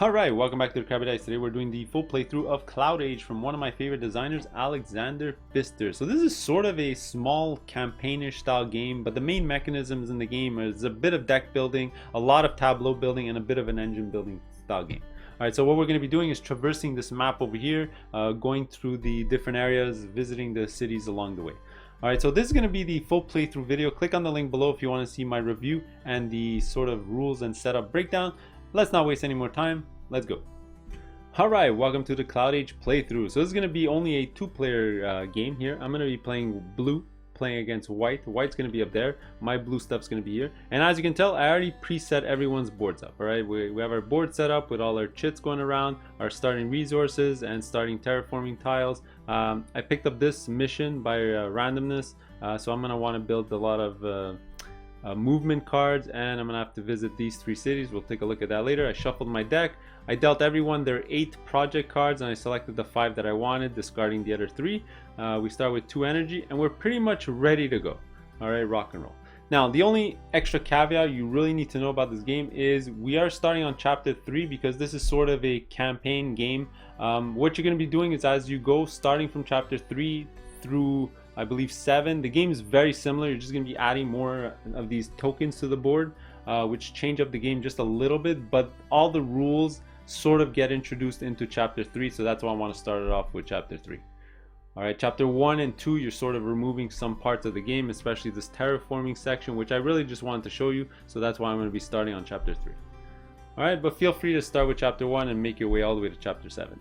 Alright, welcome back to the Crabby. Today we're doing the full playthrough of CloudAge from one of my favorite designers, Alexander Pfister. So this is sort of a small campaignish style game, but the main mechanisms in the game is a bit of deck building, a lot of tableau building, and a bit of an engine building style game. Alright, so what we're going to be doing is traversing this map over here, going through the different areas, visiting the cities along the way. Alright, so this is going to be the full playthrough video. Click on the link below if you want to see my review and the sort of rules and setup breakdown. Let's not waste any more time. Let's go. Alright, welcome to the CloudAge playthrough. So this is going to be only a two-player game here. I'm going to be playing blue, playing against white. White's going to be up there. My blue stuff's going to be here. And as you can tell, I already preset everyone's boards up. Alright, we have our board set up with all our chits going around, our starting resources, and starting terraforming tiles. I picked up this mission by randomness, so I'm going to want to build a lot of movement cards, and I'm gonna have to visit these three cities. We'll take a look at that later. I shuffled my deck. I dealt everyone their 8 project cards, and I selected the 5 that I wanted, discarding the other 3. We start with 2 energy, and we're pretty much ready to go. All right, rock and roll. Now, the only extra caveat you really need to know about this game is we are starting on chapter 3 because this is sort of a campaign game. What you're going to be doing is as you go, starting from chapter 3 through I believe 7. The game is very similar. You're just going to be adding more of these tokens to the board, which change up the game just a little bit, but all the rules sort of get introduced into chapter 3, so that's why I want to start it off with chapter 3. Alright, chapter 1 and 2, you're sort of removing some parts of the game, especially this terraforming section, which I really just wanted to show you, so that's why I'm going to be starting on chapter 3. Alright, but feel free to start with chapter 1 and make your way all the way to chapter 7.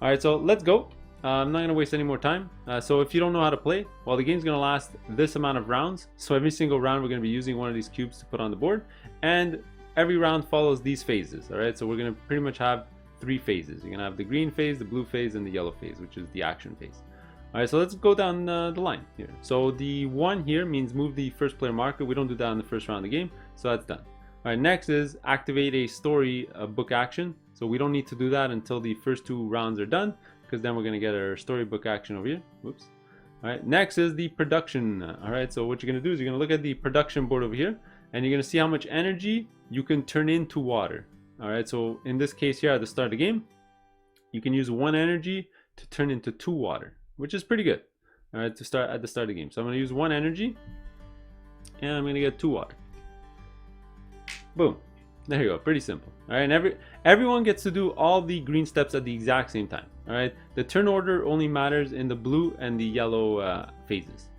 Alright, so let's go. I'm not going to waste any more time. So if you don't know how to play, well, the game's going to last this amount of rounds. So every single round we're going to be using one of these cubes to put on the board, and every round follows these phases. All right, so we're going to pretty much have 3 phases. You're going to have the green phase, the blue phase, and the yellow phase, which is the action phase. All right, so let's go down the line here. So the 1 here means move the first player marker. We don't do that in the first round of the game, so that's done. All right, next is activate a story book action. So we don't need to do that until the first 2 rounds are done, because then we're going to get our storybook action over here. Whoops. All right, next is the production. All right, so what you're going to do is you're going to look at the production board over here, and you're going to see how much energy you can turn into water. All right, so in this case here at the start of the game, you can use 1 energy to turn into 2 water, which is pretty good. All right, to start at the start of the game. So I'm going to use 1 energy, and I'm going to get 2 water. Boom. There you go, pretty simple. All right, and everyone gets to do all the green steps at the exact same time. All right, the turn order only matters in the blue and the yellow phases.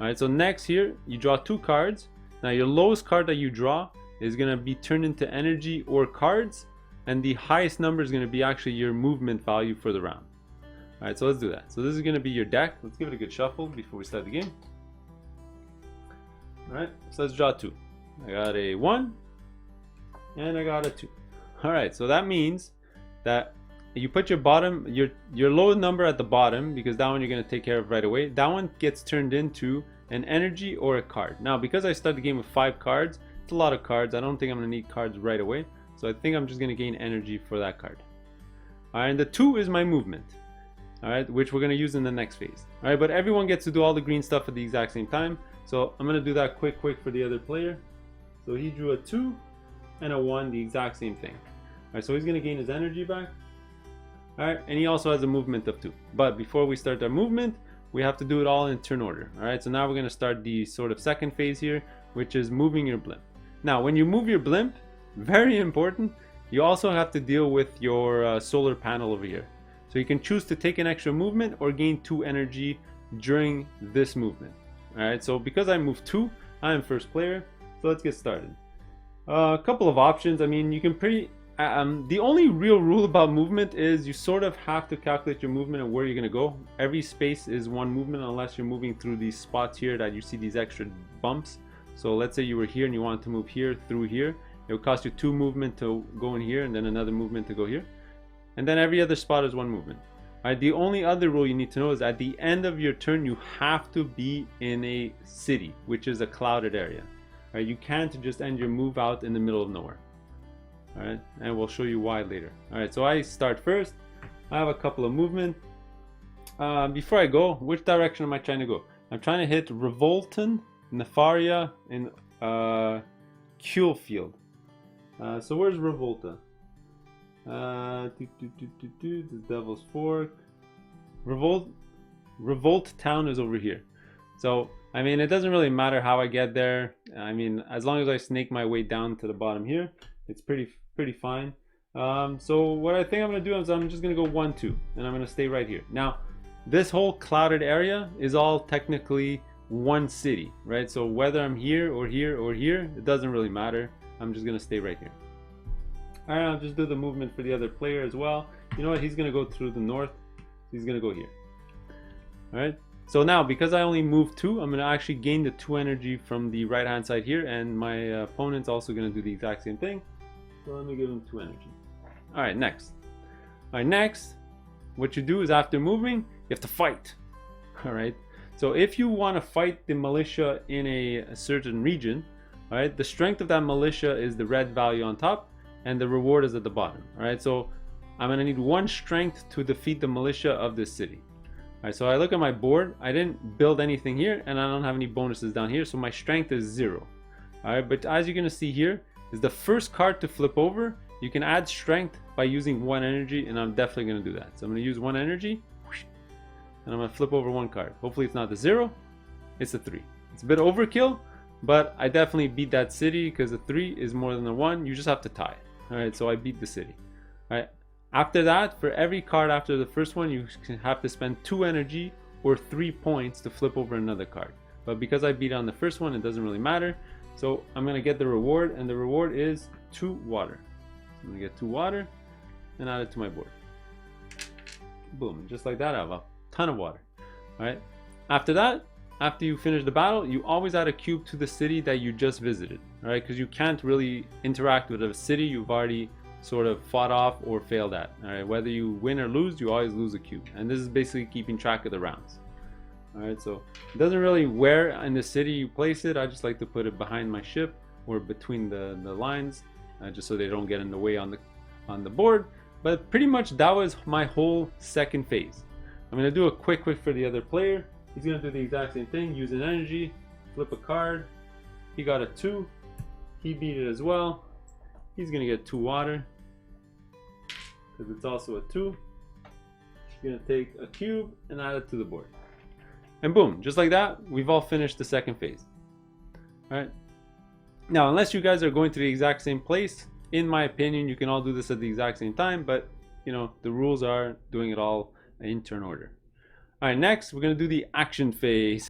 All right, so next here, you draw 2 cards. Now your lowest card that you draw is gonna be turned into energy or cards, and the highest number is gonna be actually your movement value for the round. All right, so let's do that. So this is gonna be your deck. Let's give it a good shuffle before we start the game. All right, so let's draw 2. I got a 1. And I got a 2. All right, so that means that you put your bottom, your low number at the bottom, because that one you're going to take care of right away. That one gets turned into an energy or a card. Now, because I started the game with 5 cards, it's a lot of cards. I don't think I'm going to need cards right away, so I think I'm just going to gain energy for that card. All right, and the 2 is my movement. All right, which we're going to use in the next phase. All right, but everyone gets to do all the green stuff at the exact same time, so I'm going to do that quick for the other player. So he drew a 2. And a 1, the exact same thing. All right, so he's going to gain his energy back. All right, and he also has a movement of 2. But before we start our movement, we have to do it all in turn order. All right, so now we're going to start the sort of second phase here, which is moving your blimp. Now, when you move your blimp, very important, you also have to deal with your solar panel over here. So you can choose to take an extra movement or gain 2 energy during this movement. All right, so because I moved 2, I am first player. So let's get started. A couple of options. I mean, you can the only real rule about movement is you sort of have to calculate your movement and where you're going to go. Every space is 1 movement unless you're moving through these spots here that you see these extra bumps. So let's say you were here and you wanted to move here through here. It would cost you 2 movement to go in here and then another movement to go here. And then every other spot is 1 movement. All right, the only other rule you need to know is at the end of your turn, you have to be in a city, which is a clouded area. Right, you can't just end your move out in the middle of nowhere. All right, and we'll show you why later. All right, so I start first. I have a couple of movement. Before I go, which direction am I trying to go? I'm trying to hit Revolton, Nefaria, and Kulefield. So where's Revolta? The Devil's Fork. Revolt Town is over here. So, I mean, it doesn't really matter how I get there. I mean, as long as I snake my way down to the bottom here, it's pretty fine. So what I think I'm gonna do is I'm just gonna go 1, 2, and I'm gonna stay right here. Now, this whole clouded area is all technically one city, right? So whether I'm here or here or here, it doesn't really matter. I'm just gonna stay right here. All right, I'll just do the movement for the other player as well. You know what? He's gonna go through the north. He's gonna go here. All right. So now, because I only moved 2, I'm gonna actually gain the 2 energy from the right hand side here, and my opponent's also gonna do the exact same thing. So let me give him 2 energy. All right, next. All right, next, what you do is after moving, you have to fight. All right. So if you want to fight the militia in a certain region, all right, the strength of that militia is the red value on top, and the reward is at the bottom. All right. So I'm gonna need 1 strength to defeat the militia of this city. All right. So I look at my board. I didn't build anything here, and I don't have any bonuses down here. So my strength is 0. All right. But as you're gonna see here, is the first card to flip over. You can add strength by using 1 energy, and I'm definitely going to do that. So I'm going to use 1 energy, and I'm going to flip over 1 card. Hopefully it's not the 0, it's a 3. It's a bit overkill, but I definitely beat that city because the 3 is more than the 1. You just have to tie. All right, so I beat the city. All right. After that, for every card after the first one, you have to spend 2 energy or 3 points to flip over another card. But because I beat on the first one, it doesn't really matter. So I'm going to get the reward, and the reward is 2 water. I'm gonna get 2 water and add it to my board. Boom, just like that, I have a ton of water. All right. After that, after you finish the battle, you always add a cube to the city that you just visited. All right, because you can't really interact with a city you've already sort of fought off or failed at. All right, whether you win or lose, you always lose a cube, and this is basically keeping track of the rounds. All right, so it doesn't really where in the city you place it. I just like to put it behind my ship or between the lines. Just so they don't get in the way on the board. But pretty much that was my whole second phase. I'm gonna do a quick for the other player. He's gonna do the exact same thing, use an energy, flip a card. He got a 2. He beat it as well. He's gonna get 2 water because it's also a 2. He's gonna take a cube and add it to the board. And boom, just like that, we've all finished the second phase. All right. Now, unless you guys are going to the exact same place, in my opinion, you can all do this at the exact same time, but you know, the rules are doing it all in turn order. All right, next we're gonna do the action phase.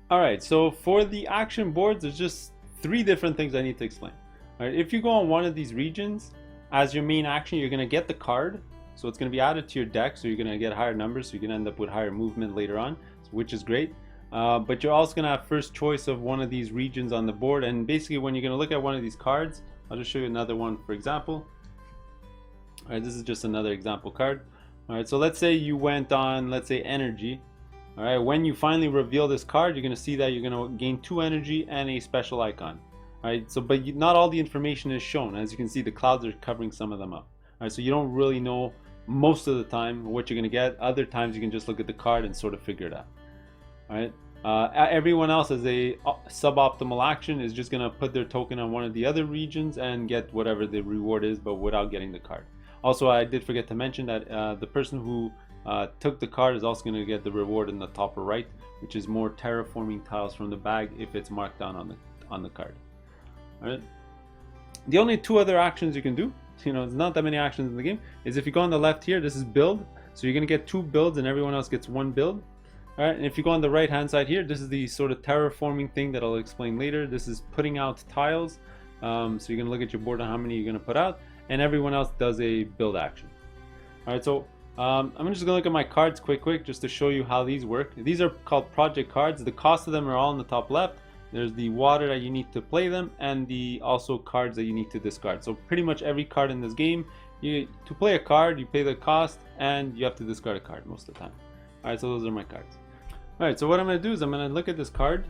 All right, so for the action boards, there's just 3 different things I need to explain. All right, if you go on one of these regions, as your main action, you're gonna get the card. So it's gonna be added to your deck, so you're gonna get higher numbers, so you can end up with higher movement later on, which is great. But you're also going to have first choice of one of these regions on the board, and basically when you're going to look at one of these cards, I'll just show you another one for example. All right, this is just another example card. All right, so let's say you went on, let's say energy. All right, when you finally reveal this card, you're going to see that you're going to gain 2 energy and a special icon. All right, so but not all the information is shown. As you can see, the clouds are covering some of them up. All right, so you don't really know most of the time what you're going to get. Other times you can just look at the card and sort of figure it out. All right. Everyone else as a suboptimal action is just going to put their token on one of the other regions and get whatever the reward is, but without getting the card. Also, I did forget to mention that the person who took the card is also going to get the reward in the top right, which is more terraforming tiles from the bag if it's marked down on the card. All right. The only 2 other actions you can do, you know, there's not that many actions in the game, is if you go on the left here, this is build. So you're going to get 2 builds and everyone else gets 1 build. All right, and if you go on the right hand side here, this is the sort of terraforming thing that I'll explain later. This is putting out tiles. So you're gonna look at your board on how many you're gonna put out, and everyone else does a build action. All right, so I'm just gonna look at my cards quick just to show you how these work. These are called project cards. The cost of them are all in the top left. There's the water that you need to play them, and the also cards that you need to discard. So pretty much every card in this game, to play a card, you pay the cost, and you have to discard a card most of the time. All right, so those are my cards. All right, so what I'm going to do is I'm going to look at this card.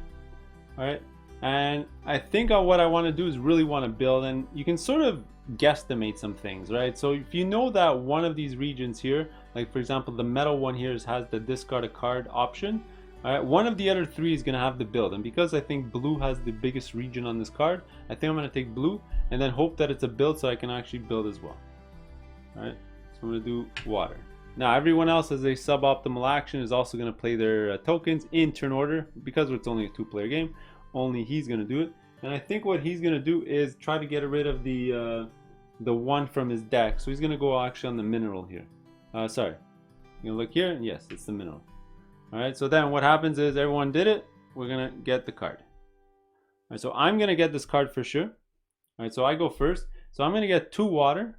All right, and I think what I want to do is really want to build, and you can sort of guesstimate some things, right? So if you know that one of these regions here, like for example the metal one here has the discard a card option, all right, one of the other 3 is going to have the build, and because I think blue has the biggest region on this card, I think I'm going to take blue and then hope that it's a build so I can actually build as well. Alright, so I'm going to do water. Now everyone else as a suboptimal action is also going to play their tokens in turn order. Because it's only a 2-player game, only he's going to do it. And I think what he's going to do is try to get rid of the one from his deck. So he's going to go actually on the mineral here. Sorry. You look here, and yes, it's the mineral. Alright, so then what happens is everyone did it. We're going to get the card. Alright, so I'm going to get this card for sure. Alright, so I go first. So I'm going to get 2 water.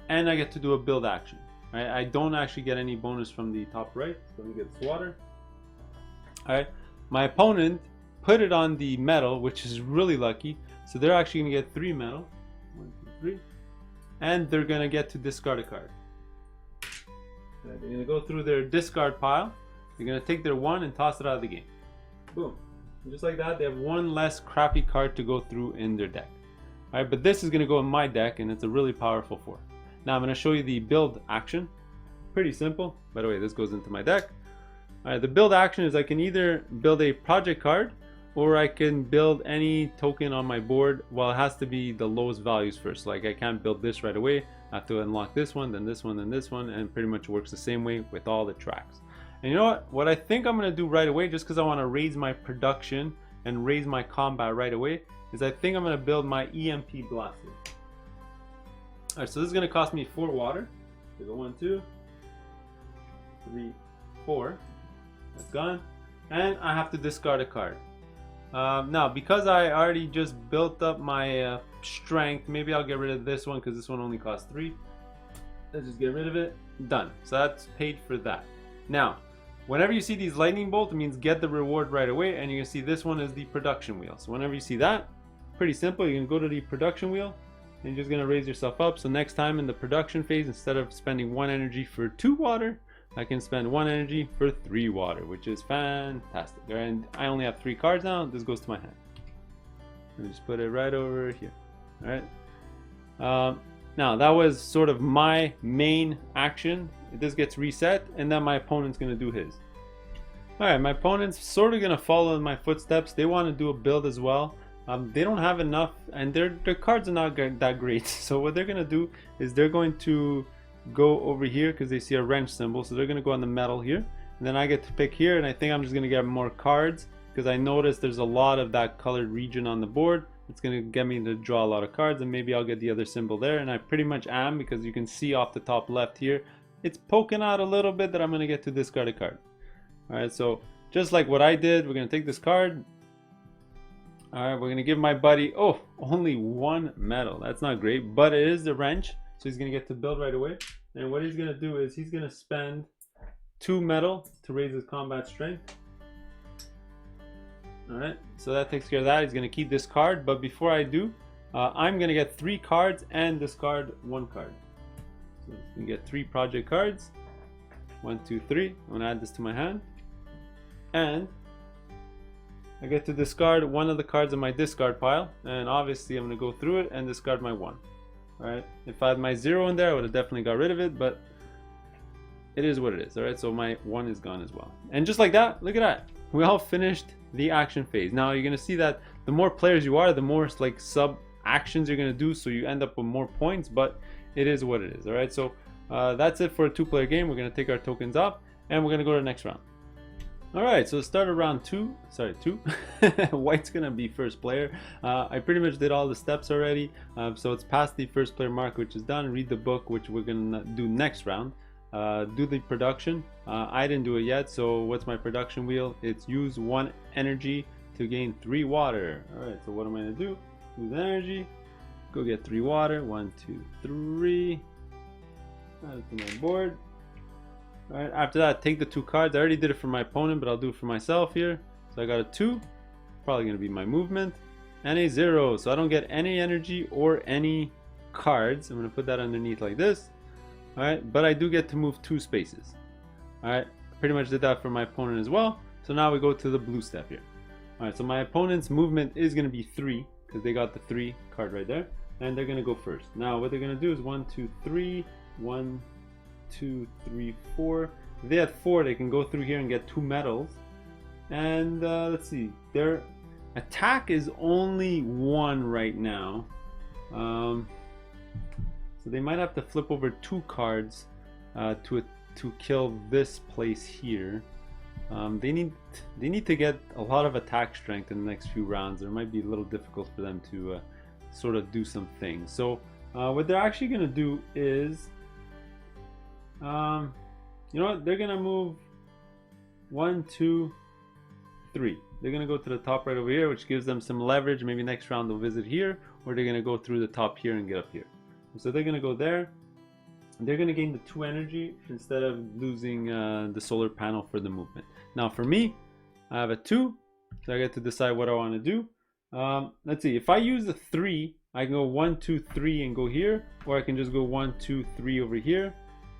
And I get to do a build action. Right? I don't actually get any bonus from the top right. So let me get this water. Alright, my opponent put it on the metal, which is really lucky. So they're actually going to get 3 metal. 1, 2, 3. And they're going to get to discard a card. They're going to go through their discard pile. They're going to take their 1 and toss it out of the game. Boom. And just like that, they have 1 less crappy card to go through in their deck. Alright, but this is going to go in my deck, and it's a really powerful 4. Now I'm going to show you the build action. Pretty simple. By the way, this goes into my deck. Alright, the build action is I can either build a project card, or I can build any token on my board. Well, it has to be the lowest values first. Like I can't build this right away. I have to unlock this one, then this one, then this one, and pretty much works the same way with all the tracks. And you know what? What I think I'm going to do right away, just because I want to raise my production and raise my combat right away, is I think I'm going to build my EMP blaster. Alright, so this is going to cost me 4 water. There's a 1, 2, 3, 4. That's gone. And I have to discard a card. Now, because I already just built up my strength, maybe I'll get rid of this one because this one only costs 3. Let's just get rid of it. Done. So that's paid for that. Now, whenever you see these lightning bolts, it means get the reward right away. And you can see this one is the production wheel. So whenever you see that, pretty simple. You can go to the production wheel. And you're just going to raise yourself up. So next time in the production phase, instead of spending 1 energy for 2 water, I can spend 1 energy for 3 water, which is fantastic. And I only have 3 cards now. This goes to my hand. Let me just put it right over here. Alright. Now that was sort of my main action. This gets reset, and then my opponent's going to do his. Alright, my opponent's sort of going to follow in my footsteps. They want to do a build as well. They don't have enough, and their cards are not that great. So what they're gonna do is they're going to go over here because they see a wrench symbol. So they're gonna go on the metal here, and then I get to pick here. And I think I'm just gonna get more cards because I noticed there's a lot of that colored region on the board. It's gonna get me to draw a lot of cards, and maybe I'll get the other symbol there. And I pretty much am, because you can see off the top left here, it's poking out a little bit that I'm gonna get to discard a card. All right, so just like what I did, we're gonna take this card. Alright, we're going to give my buddy, oh, only 1 metal. That's not great, but it is the wrench, so he's going to get to build right away. And what he's going to do is he's going to spend 2 metal to raise his combat strength. Alright, so that takes care of that. He's going to keep this card, but before I do, I'm going to get 3 cards and discard 1 card. So I'm going to get 3 project cards. 1, 2, 3. I'm going to add this to my hand. And I get to discard 1 of the cards in my discard pile, and obviously I'm going to go through it and discard my 1. Alright, if I had my 0 in there, I would have definitely got rid of it, but it is what it is. Alright, so my 1 is gone as well. And just like that, look at that. We all finished the action phase. Now you're going to see that the more players you are, the more like sub actions you're going to do, so you end up with more points, but it is what it is. Alright, so that's it for a 2-player game. We're going to take our tokens off, and we're going to go to the next round. Alright, so start of round 2. White's gonna be first player. I pretty much did all the steps already, so it's past the first player mark, which is done. Read the book, which we're gonna do next round. Do the production. I didn't do it yet, so what's my production wheel? It's use 1 energy to gain 3 water. Alright, so what am I gonna do? Use energy, go get 3 water. 1, 2, 3. Add it to my board. Alright, after that, take the 2 cards. I already did it for my opponent, but I'll do it for myself here. So I got a 2, probably going to be my movement, and a 0. So I don't get any energy or any cards. I'm going to put that underneath like this. Alright, but I do get to move 2 spaces. Alright, pretty much did that for my opponent as well. So now we go to the blue step here. Alright, so my opponent's movement is going to be 3, because they got the 3 card right there. And they're going to go first. Now what they're going to do is 1, 2, 3, 1, 2, 3, 4. If they had 4, they can go through here and get 2 medals. And let's see, their attack is only 1 right now. So they might have to flip over 2 cards to kill this place here. They need to get a lot of attack strength in the next few rounds. It might be a little difficult for them to sort of do some things. So what they're actually going to do is, you know what? They're going to move 1, 2, 3. They're going to go to the top right over here, which gives them some leverage. Maybe next round they'll visit here, or they're going to go through the top here and get up here. So they're going to go there. They're going to gain the 2 energy instead of losing the solar panel for the movement. Now for me, I have a 2, so I get to decide what I want to do. Let's see, if I use the 3, I can go 1, 2, 3 and go here, or I can just go 1, 2, 3 over here.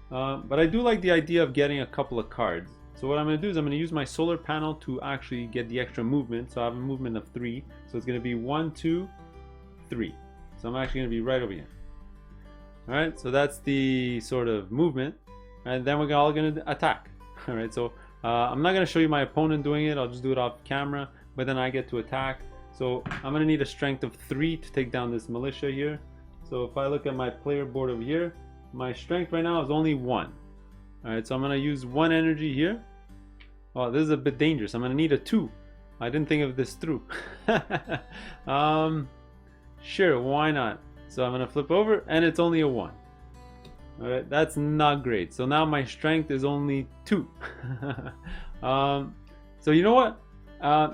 But I do like the idea of getting a couple of cards. So what I'm going to do is I'm going to use my solar panel to actually get the extra movement. So I have a movement of 3, so it's going to be 1, 2, 3. So I'm actually going to be right over here. Alright, so that's the sort of movement, and then we're all going to attack. Alright, so I'm not going to show you my opponent doing it, I'll just do it off camera, but then I get to attack. So I'm going to need a strength of 3 to take down this militia here. So if I look at my player board over here, my strength right now is only 1. Alright, so I'm going to use 1 energy here. Oh, this is a bit dangerous, I'm going to need a 2. I didn't think of this through. Sure, why not? So I'm going to flip over, and it's only a 1. Alright, that's not great. So now my strength is only 2. So you know what?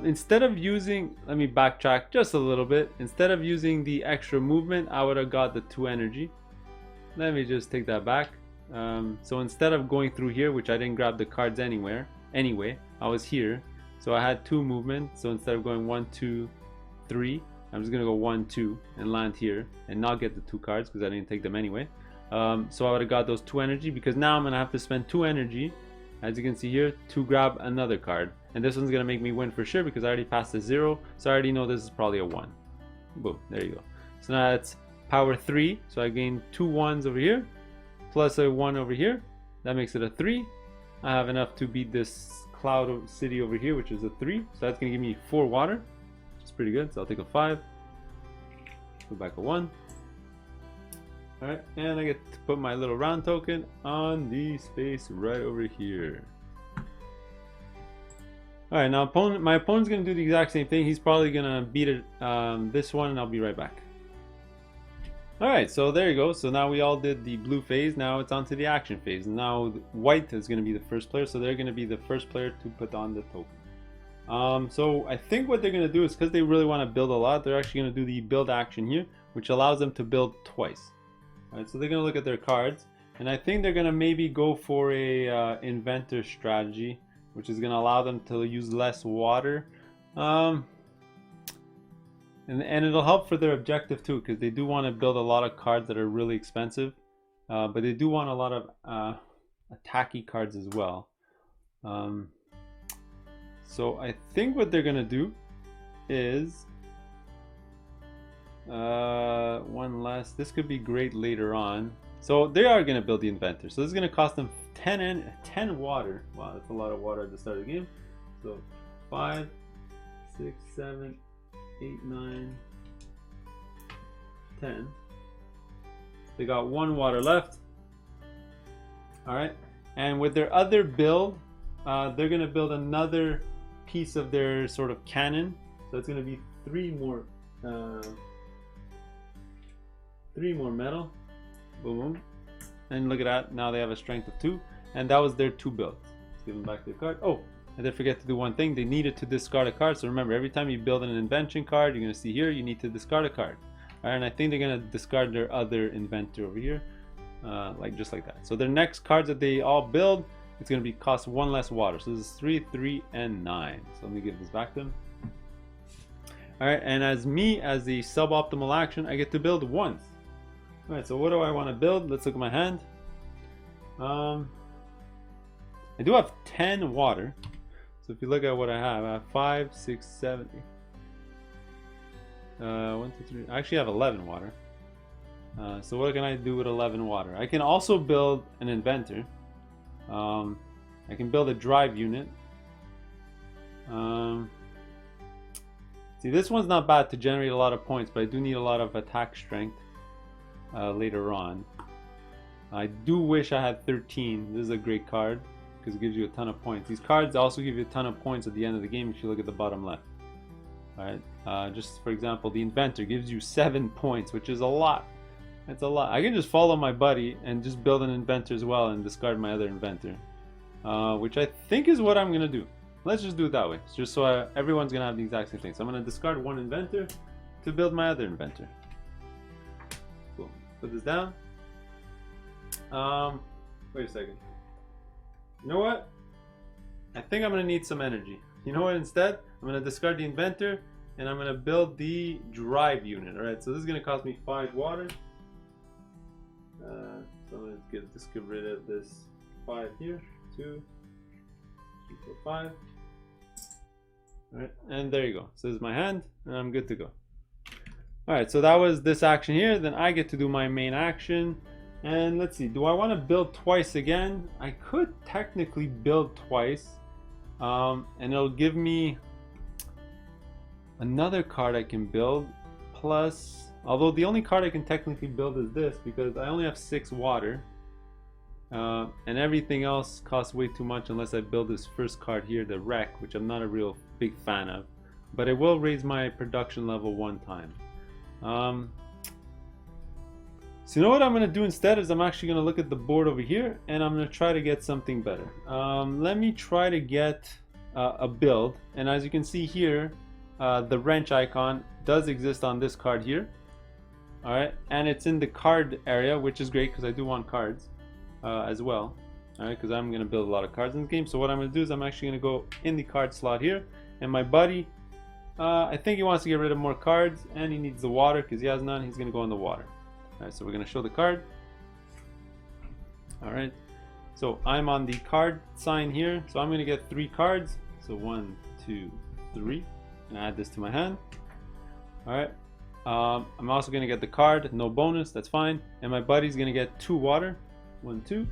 Instead of using, let me backtrack just a little bit. Instead of using the extra movement, I would have got the 2 energy. Let me just take that back. So instead of going through here, which I didn't grab the cards anyway, I was here. So I had 2 movement. So instead of going 1, 2, 3, I'm just gonna go 1, 2 and land here and not get the 2 cards because I didn't take them anyway. So I would have got those 2 energy, because now I'm gonna have to spend 2 energy, as you can see here, to grab another card. And this one's gonna make me win for sure because I already passed the 0, so I already know this is probably a 1. Boom, there you go. So now it's power 3, so I gain 2 1s over here plus a 1 over here. That makes it a 3. I have enough to beat this cloud city over here, which is a 3, so that's gonna give me 4 water. It's pretty good, so I'll take a 5, put back a 1. Alright, and I get to put my little round token on the space right over here. Alright, now my opponent's going to do the exact same thing. He's probably going to beat it, this one, and I'll be right back. Alright, so there you go. So now we all did the blue phase. Now it's on to the action phase. Now white is going to be the first player, so they're going to be the first player to put on the token. So I think what they're going to do is, because they really want to build a lot, they're actually going to do the build action here, which allows them to build twice. Alright, so they're going to look at their cards, and I think they're going to maybe go for a inventor strategy, which is going to allow them to use less water. And it'll help for their objective too, because they do want to build a lot of cards that are really expensive, but they do want a lot of attacky cards as well. So I think what they're gonna do is one last. This could be great later on. So they are gonna build the inventor. So this is gonna cost them 10 water. Wow, that's a lot of water at the start of the game. So 5, 6, 7, 8, 9, 10. They got 1 water left. All right, and with their other build, they're gonna build another piece of their sort of cannon. So it's gonna be 3 more metal. Boom. And look at that. Now they have a strength of 2, and that was their 2 builds. Let's give them back their card. Oh, I did forget to do one thing. They needed to discard a card. So remember, every time you build an invention card, you're gonna see here you need to discard a card. All right, and I think they're gonna discard their other inventor over here, just like that. So their next cards that they all build, it's going to be cost 1 less water. So this is 3, 3, and 9. So let me give this back to them. Alright, and as me, as the suboptimal action, I get to build once. Alright, so what do I want to build? Let's look at my hand. I do have 10 water. So if you look at what I have 5, 6, 7, 8. 1, 2, 3. I actually have 11 water. So what can I do with 11 water? I can also build an inventor. I can build a drive unit. See, this one's not bad to generate a lot of points, but I do need a lot of attack strength later on. I do wish I had 13. This is a great card because it gives you a ton of points. These cards also give you a ton of points at the end of the game if you look at the bottom left. Alright, just for example, the Inventor gives you 7 points, which is a lot. That's a lot. I can just follow my buddy and just build an Inventor as well and discard my other Inventor. Which I think is what I'm going to do. Let's just do it that way, just so everyone's going to have the exact same thing. So I'm going to discard one Inventor to build my other Inventor. Cool. Put this down. Wait a second. You know what? I think I'm going to need some energy. You know what, instead? I'm going to discard the Inventor and I'm going to build the drive unit. Alright, so this is going to cost me 5 water. So I'm going to just get rid of this 5 here. 2, 3, 4, 5. Alright, and there you go. So this is my hand and I'm good to go. Alright, so that was this action here. Then I get to do my main action. And let's see, do I want to build twice again? I could technically build twice. And it'll give me another card I can build. Plus, although the only card I can technically build is this because I only have 6 water. And everything else costs way too much unless I build this first card here, the Wreck, which I'm not a real big fan of. But it will raise my production level 1 time. So you know what I'm going to do instead is I'm actually going to look at the board over here and I'm going to try to get something better. Let me try to get a build, and as you can see here, the wrench icon does exist on this card here. Alright, and it's in the card area, which is great because I do want cards as well. Alright, because I'm going to build a lot of cards in this game. So what I'm going to do is I'm actually going to go in the card slot here, and my buddy, I think he wants to get rid of more cards and he needs the water because he has none. He's going to go in the water. Alright, so we're going to show the card. Alright, so I'm on the card sign here, so I'm going to get 3 cards. So 1, 2, 3, and add this to my hand. Alright, I'm also going to get the card, no bonus, that's fine. And my buddy's going to get 2 water, 1, 2,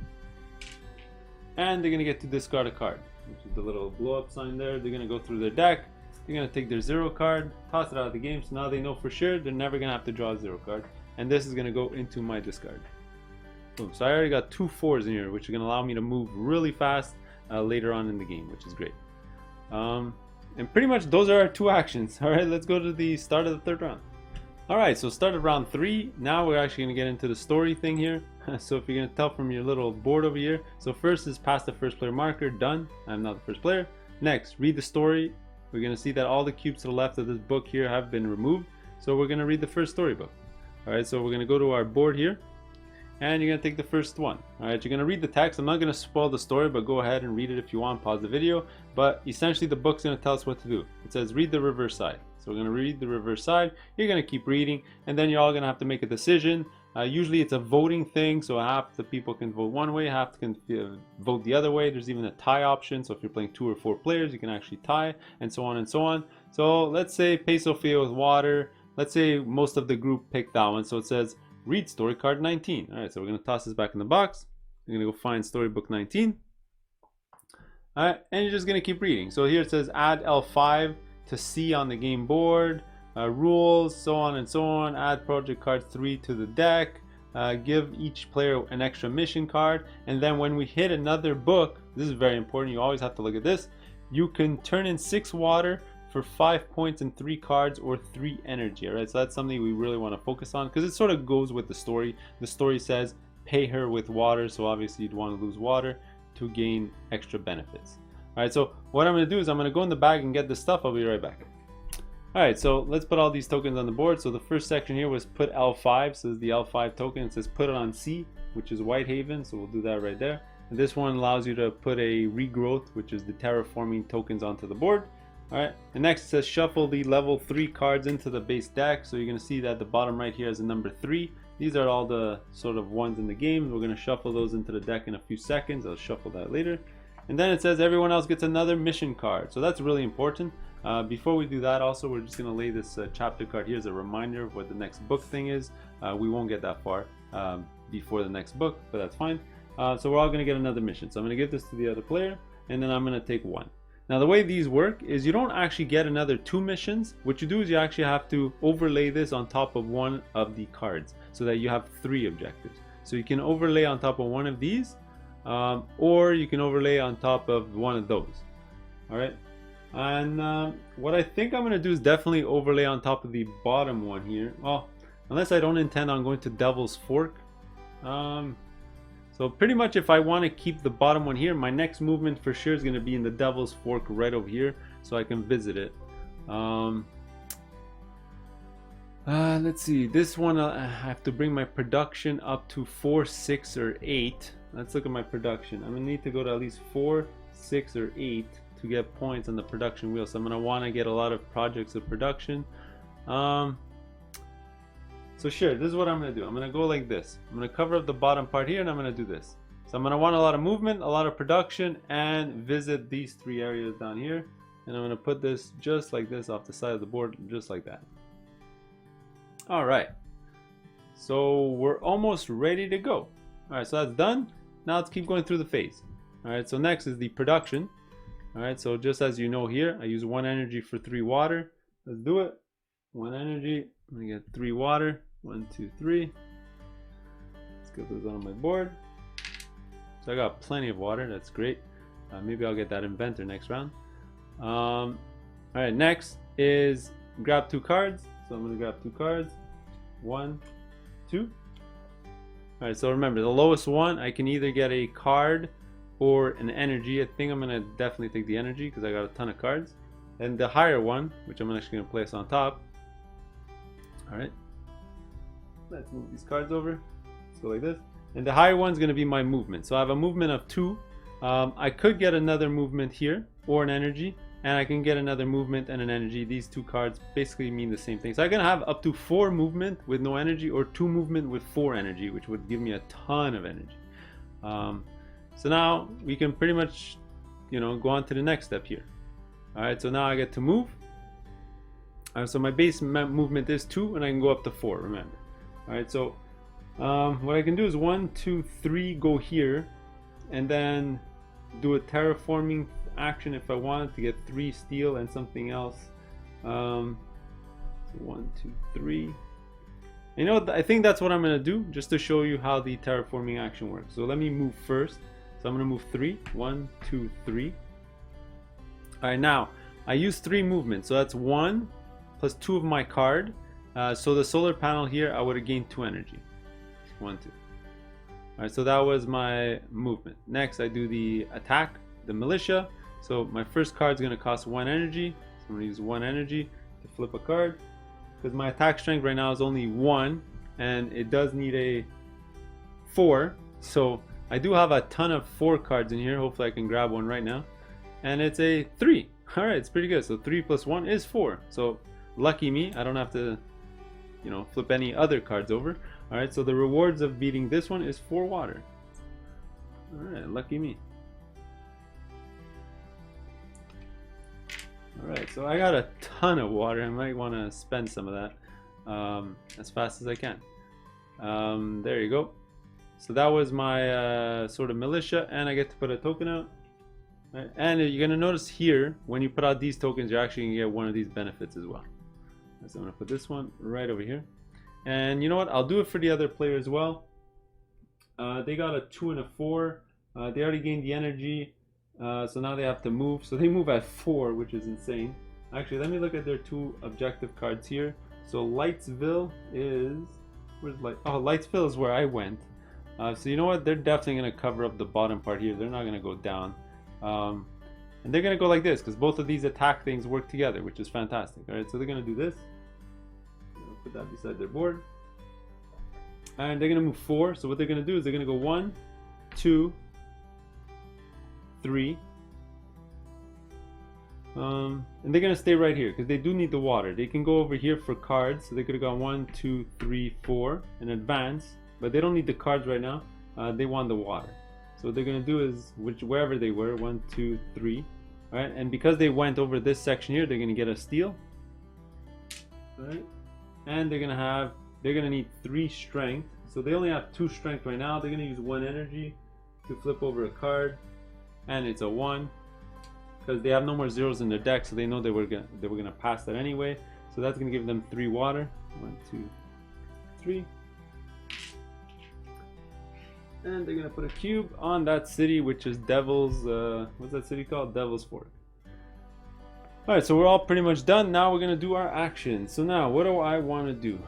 and they're going to get to discard a card, which is the little blow up sign there. They're going to go through their deck, they're going to take their 0 card, toss it out of the game, so now they know for sure they're never going to have to draw a 0 card. And this is going to go into my discard. Boom. So I already got 2 4s in here, which are going to allow me to move really fast later on in the game, which is great. And pretty much those are our 2 actions. Alright, let's go to the start of the 3rd round. Alright, so start of round 3. Now we're actually going to get into the story thing here. So if you're going to tell from your little board over here. So first is pass the first player marker. Done. I'm not the first player. Next, read the story. We're going to see that all the cubes to the left of this book here have been removed. So we're going to read the first storybook. Alright, so we're going to go to our board here, and you're going to take the first one. Alright, you're going to read the text. I'm not going to spoil the story, but go ahead and read it if you want, pause the video. But essentially the book's going to tell us what to do. It says read the reverse side. So we're going to read the reverse side. You're going to keep reading, and then you're all going to have to make a decision. Usually it's a voting thing, so half the people can vote one way, half can vote the other way. There's even a tie option, so if you're playing 2 or 4 players, you can actually tie, and so on and so on. So let's say Peso Feo with water. Let's say most of the group picked that one, so it says read story card 19. Alright, so we're going to toss this back in the box. We're going to go find storybook 19. Alright, and you're just going to keep reading. So here it says add L5 to C on the game board, rules, so on and so on, add project card 3 to the deck, give each player an extra mission card, and then when we hit another book, this is very important, you always have to look at this, you can turn in 6 water for 5 points and 3 cards or 3 energy. Alright, so that's something we really want to focus on because it sort of goes with the story. The story says pay her with water, so obviously you'd want to lose water to gain extra benefits. Alright, so what I'm going to do is I'm going to go in the bag and get this stuff. I'll be right back. Alright, so let's put all these tokens on the board. So the first section here was put L5, so this is the L5 token. It says put it on C, which is Whitehaven, so we'll do that right there. And this one allows you to put a regrowth, which is the terraforming tokens, onto the board. Alright, and next it says shuffle the level 3 cards into the base deck. So you're going to see that the bottom right here is a number 3. These are all the sort of ones in the game. We're going to shuffle those into the deck in a few seconds. I'll shuffle that later. And then it says everyone else gets another mission card. So that's really important. Before we do that, also, we're just going to lay this chapter card here as a reminder of what the next book thing is. We won't get that far before the next book, but that's fine. So we're all going to get another mission. So I'm going to give this to the other player, and then I'm going to take 1. Now the way these work is you don't actually get another 2 missions. What you do is you actually have to overlay this on top of one of the cards so that you have 3 objectives. So you can overlay on top of one of these, or you can overlay on top of one of those. All right. And what I think I'm gonna do is definitely overlay on top of the bottom one here. Well, unless I don't intend on going to Devil's Fork. So pretty much if I want to keep the bottom one here, my next movement for sure is going to be in the Devil's Fork right over here, so I can visit it. Let's see, this one I have to bring my production up to 4, 6, or 8. Let's look at my production. I'm going to need to go to at least 4, 6, or 8 to get points on the production wheel. So I'm going to want to get a lot of projects of production. So sure, this is what I'm going to do. I'm going to go like this. I'm going to cover up the bottom part here, and I'm going to do this. So I'm going to want a lot of movement, a lot of production, and visit these 3 areas down here. And I'm going to put this just like this off the side of the board, just like that. All right. So we're almost ready to go. All right, so that's done. Now let's keep going through the phase. All right, so next is the production. All right, so just as you know here, I use 1 energy for 3 water. Let's do it. 1 energy. I'm going to get 3 water. 1, 2, 3. Let's get those on my board. So I got plenty of water. That's great. Maybe I'll get that inventor next round. All right, next is grab 2 cards. So I'm going to grab 2 cards. 1, 2. All right, so remember, the lowest one, I can either get a card or an energy. I think I'm going to definitely take the energy because I got a ton of cards. And the higher one, which I'm actually going to place on top. All right. Let's move these cards over. Let's go like this. And the higher one's going to be my movement. So I have a movement of 2. I could get another movement here or an energy, and I can get another movement and an energy. These 2 cards basically mean the same thing. So I can have up to 4 movement with no energy, or 2 movement with 4 energy, which would give me a ton of energy. So now we can pretty much, go on to the next step here. All right, so now I get to move. All right, so my base movement is 2, and I can go up to 4, remember. All right, so what I can do is 1, 2, 3 go here, and then do a terraforming action if I wanted to get 3 steel and something else. So 1, 2, 3. You know what? I think that's what I'm going to do, just to show you how the terraforming action works. So let me move first. So I'm going to move 3. 1, 2, 3. All right, now I use 3 movements, so that's 1 plus 2 of my card. So the solar panel here, I would have gained 2 energy. 1, 2. All right, so that was my movement. Next, I do the attack, the militia. So my first card is going to cost 1 energy. So I'm going to use 1 energy to flip a card. Because my attack strength right now is only 1, and it does need a 4. So I do have a ton of 4 cards in here. Hopefully I can grab one right now. And it's a 3. All right, it's pretty good. So 3 plus 1 is 4. So lucky me, I don't have to flip any other cards over. All right, so the rewards of beating this one is 4 water. All right, lucky me. All right, so I got a ton of water. I might want to spend some of that as fast as I can. There you go. So that was my sort of militia, and I get to put a token out. Right. And you're going to notice here, when you put out these tokens, you're actually going to get one of these benefits as well. So I'm going to put this one right over here. And you know what? I'll do it for the other player as well. They got a 2 and a 4. They already gained the energy. So now they have to move. So they move at 4, which is insane. Actually, let me look at their 2 objective cards here. So Lightsville is... Where's Light? Oh, Lightsville is where I went. So you know what? They're definitely going to cover up the bottom part here. They're not going to go down. And they're going to go like this, because both of these attack things work together, which is fantastic. Alright, so they're going to do this. Put that beside their board. And they're going to move 4. So what they're going to do is they're going to go 1, 2, 3. And they're going to stay right here, because they do need the water. They can go over here for cards. So they could have gone 1, 2, 3, 4 and advance. But they don't need the cards right now. They want the water. So what they're going to do is, wherever they were, 1, 2, 3. All right, and because they went over this section here, they're going to get a steal. All right, and they're going to need 3 strength. So they only have 2 strength right now. They're going to use 1 energy to flip over a card, and it's a 1 because they have no more zeros in their deck, so they know they were going to pass that anyway. So that's going to give them 3 water. 1, 2, 3. And they're gonna put a cube on that city, which is Devil's, what's that city called? Devil's Fork. Alright, so we're all pretty much done. Now we're gonna do our action. So now, what do I want to do?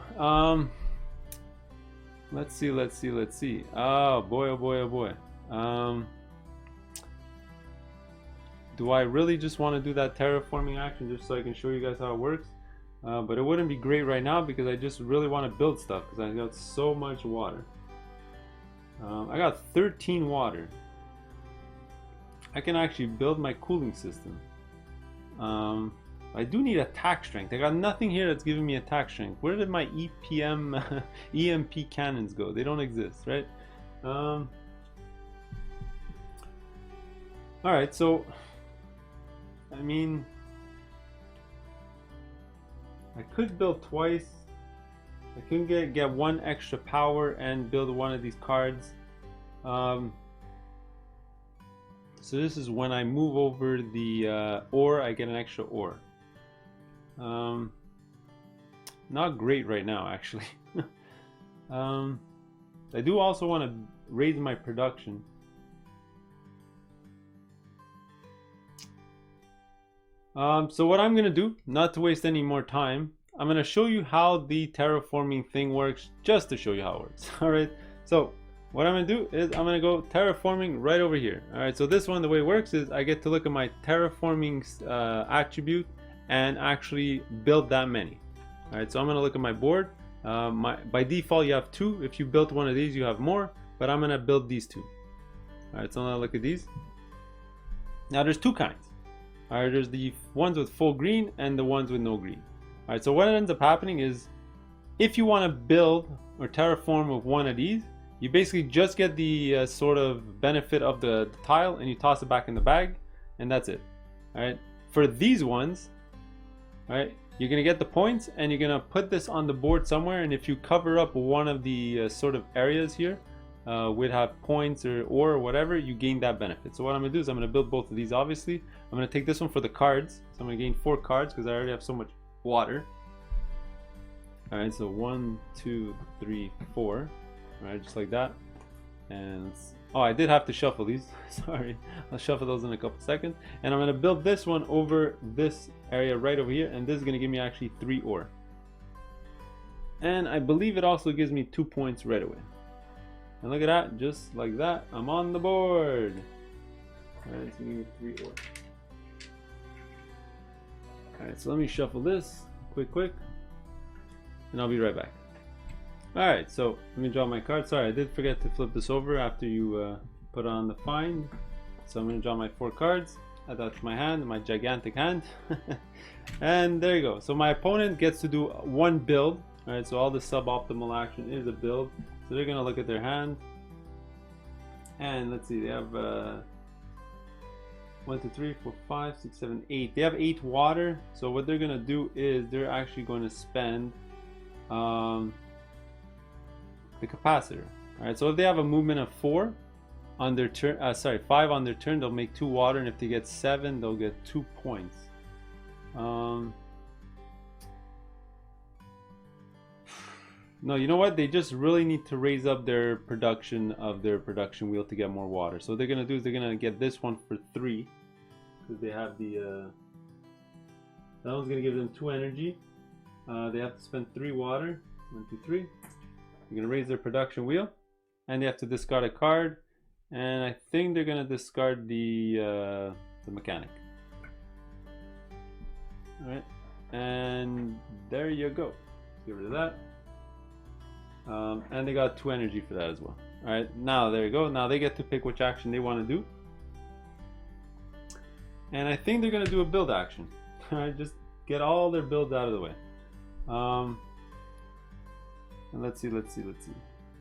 Let's see. Oh boy, oh boy, oh boy. Do I really just want to do that terraforming action just so I can show you guys how it works? But it wouldn't be great right now because I just really want to build stuff because I got so much water. I got 13 water. I can actually build my cooling system. I do need attack strength. I got nothing here that's giving me attack strength. Where did my EMP cannons go? They don't exist, right? Alright, so I mean, I could build twice. I could get one extra power and build one of these cards. So this is when I move over the ore, I get an extra ore. Not great right now, actually. I do also want to raise my production. So what I'm gonna do, not to waste any more time, I'm gonna show you how the terraforming thing works, just to show you how it works. All right. So what I'm gonna do is I'm gonna go terraforming right over here. All right. So this one, the way it works is I get to look at my terraforming attribute and actually build that many. All right. So I'm gonna look at my board. By default, you have 2. If you built one of these, you have more. But I'm gonna build these 2. All right. So now look at these. Now there's 2 kinds. Alright, there's the ones with full green and the ones with no green. Alright, so what ends up happening is if you want to build or terraform with one of these, you basically just get the sort of benefit of the tile and you toss it back in the bag and that's it. Alright, for these ones, alright, you're going to get the points and you're going to put this on the board somewhere, and if you cover up one of the sort of areas here, would have points or whatever, you gain that benefit. So what I'm gonna do is I'm gonna build both of these. Obviously I'm gonna take this one for the cards, so I'm gonna gain 4 cards because I already have so much water. All right, so 1 2 3 4. All right, just like that. And oh, I did have to shuffle these. Sorry, I'll shuffle those in a couple seconds. And I'm gonna build this one over this area right over here, and this is gonna give me actually 3 ore, and I believe it also gives me 2 points right away. And look at that, just like that, I'm on the board. Alright, so give me 3 ore. Alright, so let me shuffle this quick, and I'll be right back. Alright, so let me draw my card. Sorry, I did forget to flip this over after you put on the find. So I'm going to draw my 4 cards. Add that to my hand, my gigantic hand. And there you go. So my opponent gets to do 1 build. Alright, so all the suboptimal action is a build. So they're gonna look at their hand, and let's see, they have 1 2 3 4 5 6 7 8. They have 8 water. So what they're gonna do is they're actually going to spend the capacitor. All right. So if they have a movement of 4 on their turn, 5 on their turn, they'll make 2 water, and if they get 7, they'll get 2 points. No, you know what? They just really need to raise up their production of their production wheel to get more water. So what they're gonna do is they're gonna get this one for 3 because they have the that one's gonna give them 2 energy. They have to spend 3 water. 1 2 3. They're gonna raise their production wheel, and they have to discard a card. And I think they're gonna discard the mechanic. All right, and there you go. Let's get rid of that. And they got 2 energy for that as well. Alright, now there you go. Now they get to pick which action they want to do. And I think they're going to do a build action. Alright, just get all their builds out of the way. And let's see.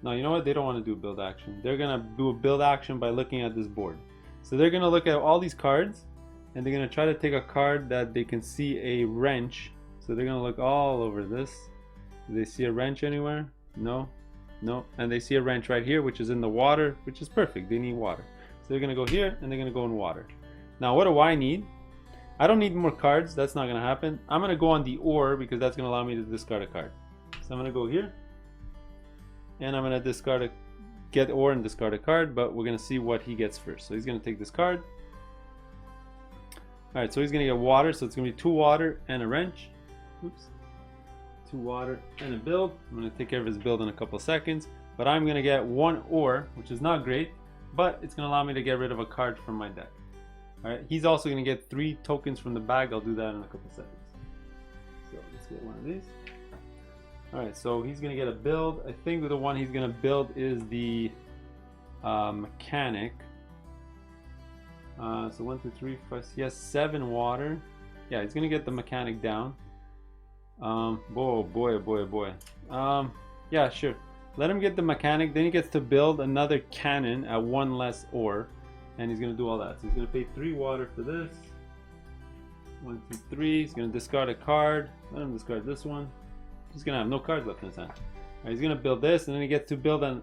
No, you know what? They don't want to do a build action. They're going to do a build action by looking at this board. So they're going to look at all these cards, and they're going to try to take a card that they can see a wrench. So they're going to look all over this. Do they see a wrench anywhere? No, and they see a wrench right here, which is in the water, which is perfect. They need water, so they're gonna go here and they're gonna go in water. Now what do I need? I don't need more cards. That's not gonna happen. I'm gonna go on the ore because that's gonna allow me to discard a card. So I'm gonna go here and I'm gonna discard get ore and discard a card, but we're gonna see what he gets first. So he's gonna take this card. All right, so he's gonna get water, so it's gonna be 2 water and a wrench. Oops. 2 water and a build. I'm gonna take care of his build in a couple of seconds, but I'm gonna get 1 ore, which is not great, but it's gonna allow me to get rid of a card from my deck. All right, he's also gonna get 3 tokens from the bag. I'll do that in a couple of seconds. So let's get one of these. All right, so he's gonna get a build. I think the one he's gonna build is the mechanic. So 1, 2, 3, 4. He has 7 water. Yeah, he's gonna get the mechanic down. Boy. Yeah, sure. Let him get the mechanic. Then he gets to build another cannon at 1 less ore, and he's gonna do all that. So he's gonna pay 3 water for this. 1, 2, 3. He's gonna discard a card. Let him discard this one. He's gonna have no cards left in his hand. Right, he's gonna build this, and then he gets to build an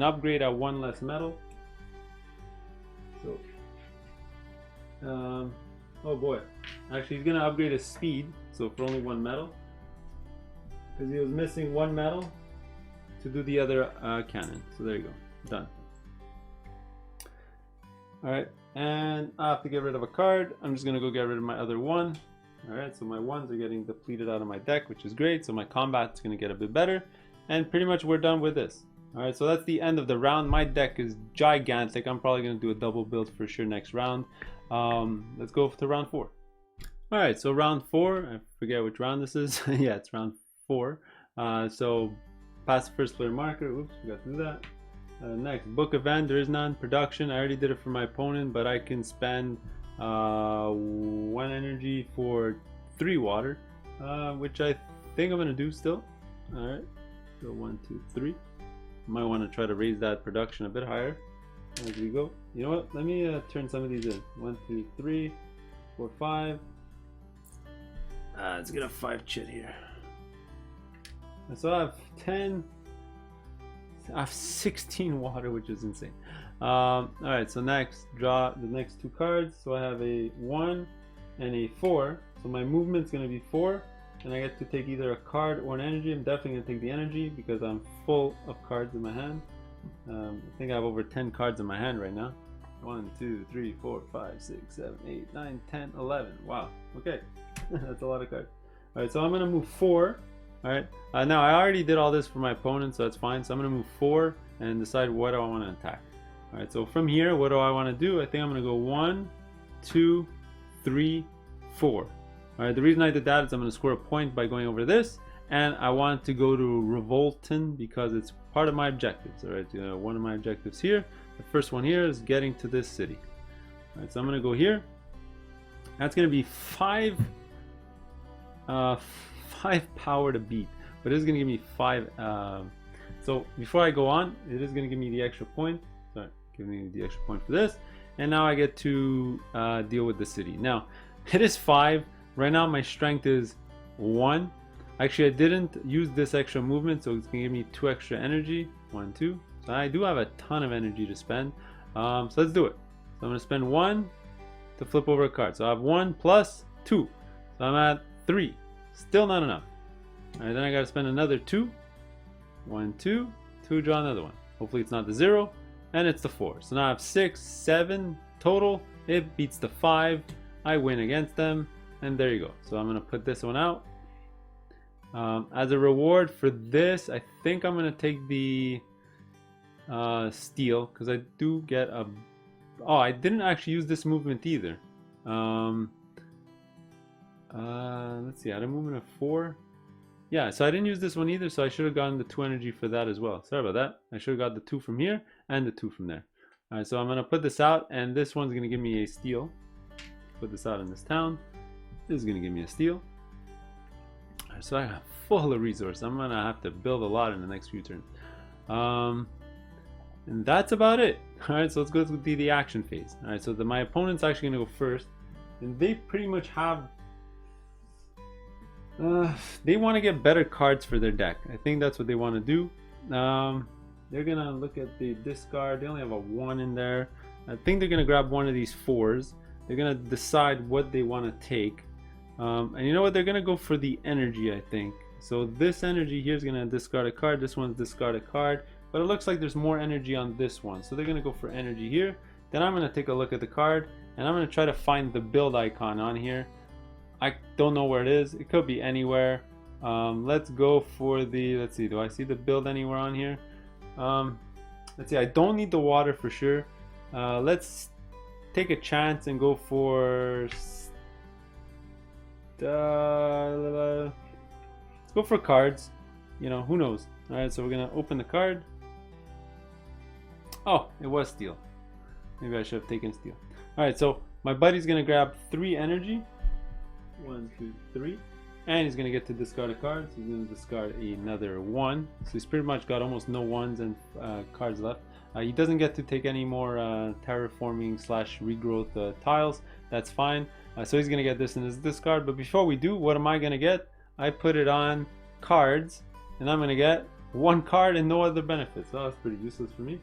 upgrade at 1 less metal. So, oh boy, actually he's gonna upgrade his speed, so for only 1 metal, because he was missing 1 metal to do the other cannon. So there you go, done. All right, and I have to get rid of a card. I'm just gonna go get rid of my other 1. All right, so my 1s are getting depleted out of my deck, which is great. So my combat's gonna get a bit better, and pretty much we're done with this. All right, so that's the end of the round. My deck is gigantic. I'm probably gonna do a double build for sure next round. Let's go to round 4. All right, so round 4, I forget which round this is. Yeah, it's round 4. So pass the first player marker. Oops, forgot to do that. Next, Book of End. There is none. Production, I already did it for my opponent, but I can spend 1 energy for 3 water, which I think I'm gonna do still. All right, so 1, 2, 3. Might want to try to raise that production a bit higher as we go. You know what? Let me turn some of these in. 1, 2, 3, 4, 5. Let's get a 5 chit here. So I have 10. I have 16 water, which is insane. All right, so next, draw the next 2 cards. So I have a 1 and a 4. So my movement's going to be 4, and I get to take either a card or an energy. I'm definitely going to take the energy because I'm full of cards in my hand. I think I have over 10 cards in my hand right now. 1, 2, 3, 4, 5, 6, 7, 8, 9, 10, 11. Wow. Okay, that's a lot of cards. All right, so I'm going to move 4. All right. Now I already did all this for my opponent, so that's fine. So I'm going to move 4 and decide what do I want to attack. All right. So from here, what do I want to do? I think I'm going to go 1, 2, 3, 4. All right. The reason I did that is I'm going to score a point by going over this, and I want to go to Revolton because it's part of my objectives. All right. One of my objectives here. The first one here is getting to this city. All right. So I'm going to go here. That's going to be 5 power to beat, but it's going to give me 5. So before I go on, it is going to give me the extra point. Sorry, give me the extra point for this, and now I get to deal with the city. Now it is 5 right now. My strength is 1. Actually, I didn't use this extra movement, so it's going to give me 2 extra energy. 1, 2. So I do have a ton of energy to spend. So let's do it. So I'm going to spend 1 to flip over a card. So I have 1 plus 2. So I'm at 3. Still not enough. All right, then I got to spend another 2. 1, 2, 2, draw another one. Hopefully it's not the 0, and it's the 4. So now I have 6, 7 total. It beats the 5. I win against them, and there you go. So I'm going to put this one out. As a reward for this, I think I'm going to take the steel, because I do get a... Oh, I didn't actually use this movement either. Let's see, I had a movement of 4. Yeah, so I didn't use this one either, so I should have gotten the 2 energy for that as well. Sorry about that. I should have got the 2 from here and the 2 from there. All right, so I'm going to put this out, and this one's going to give me a steal. Put this out in this town. This is going to give me a steal. All right, so I have full of resources. I'm going to have to build a lot in the next few turns. And that's about it. All right, so let's go to the action phase. All right, so my opponent's actually going to go first, and they pretty much have... they want to get better cards for their deck. I think that's what they want to do. They're gonna look at the discard. They only have a 1 in there. I think they're gonna grab one of these 4s. They're gonna decide what they want to take, and you know what, they're gonna go for the energy, I think. So this energy here is gonna discard a card. This one's discard a card. but it looks like there's more energy on this one, so they're gonna go for energy here. Then I'm gonna take a look at the card, and I'm gonna try to find the build icon on here. I don't know where it is. It could be anywhere. Let's go for the, let's see, do I see the build anywhere on here? Let's see, I don't need the water for sure. Let's take a chance and go for let's go for cards. You know, who knows? All right, so we're gonna open the card. Oh, it was steel. Maybe I should have taken steel. All right, so my buddy's gonna grab 3 energy. 1, 2, 3. And he's going to get to discard a card, so he's going to discard another 1. So he's pretty much got almost no 1s and cards left. He doesn't get to take any more terraforming / regrowth tiles. That's fine. So he's going to get this in his discard. But before we do, what am I going to get? I put it on cards, and I'm going to get 1 card and no other benefits. So that's pretty useless for me.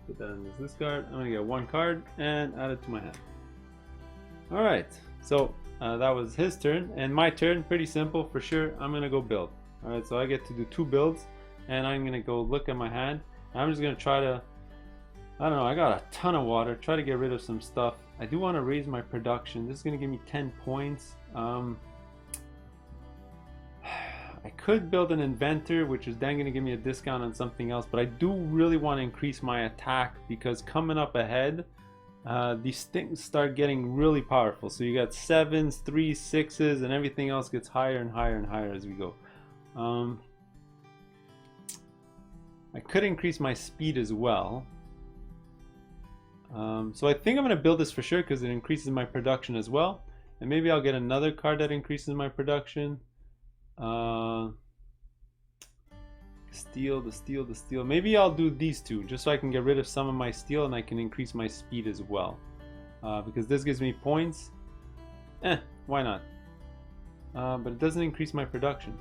Put that in this discard. I'm going to get 1 card and add it to my hand. Alright, so that was his turn, and my turn, pretty simple for sure. I'm gonna go build. All right, so I get to do 2 builds, and I'm gonna go look at my hand. I'm just gonna try to, I don't know, I got a ton of water, try to get rid of some stuff. I do want to raise my production. This is gonna give me 10 points. I could build an inventor, which is then gonna give me a discount on something else, but I do really want to increase my attack, because coming up ahead, these things start getting really powerful. So you got 7s, 3s, 6s, and everything else gets higher and higher and higher as we go. I could increase my speed as well. So I think I'm going to build this for sure, because it increases my production as well. And maybe I'll get another card that increases my production. The steel. Maybe I'll do these 2 just so I can get rid of some of my steel, and I can increase my speed as well, because this gives me points. Why not? But it doesn't increase my production.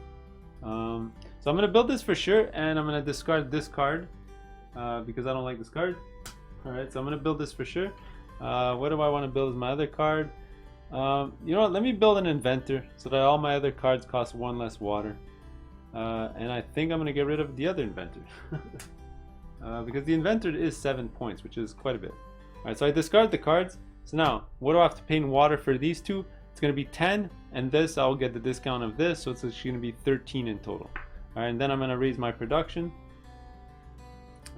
So I'm gonna build this for sure, and I'm gonna discard this card because I don't like this card. Alright, so I'm gonna build this for sure. What do I want to build as my other card? You know what, let me build an inventor so that all my other cards cost 1 less water. And I think I'm going to get rid of the other inventor. Because the inventor is 7 points, which is quite a bit. Alright, so I discard the cards. So now, what do I have to pay in water for these 2? It's going to be 10, and this, I'll get the discount of this, so it's actually going to be 13 in total. Alright, and then I'm going to raise my production.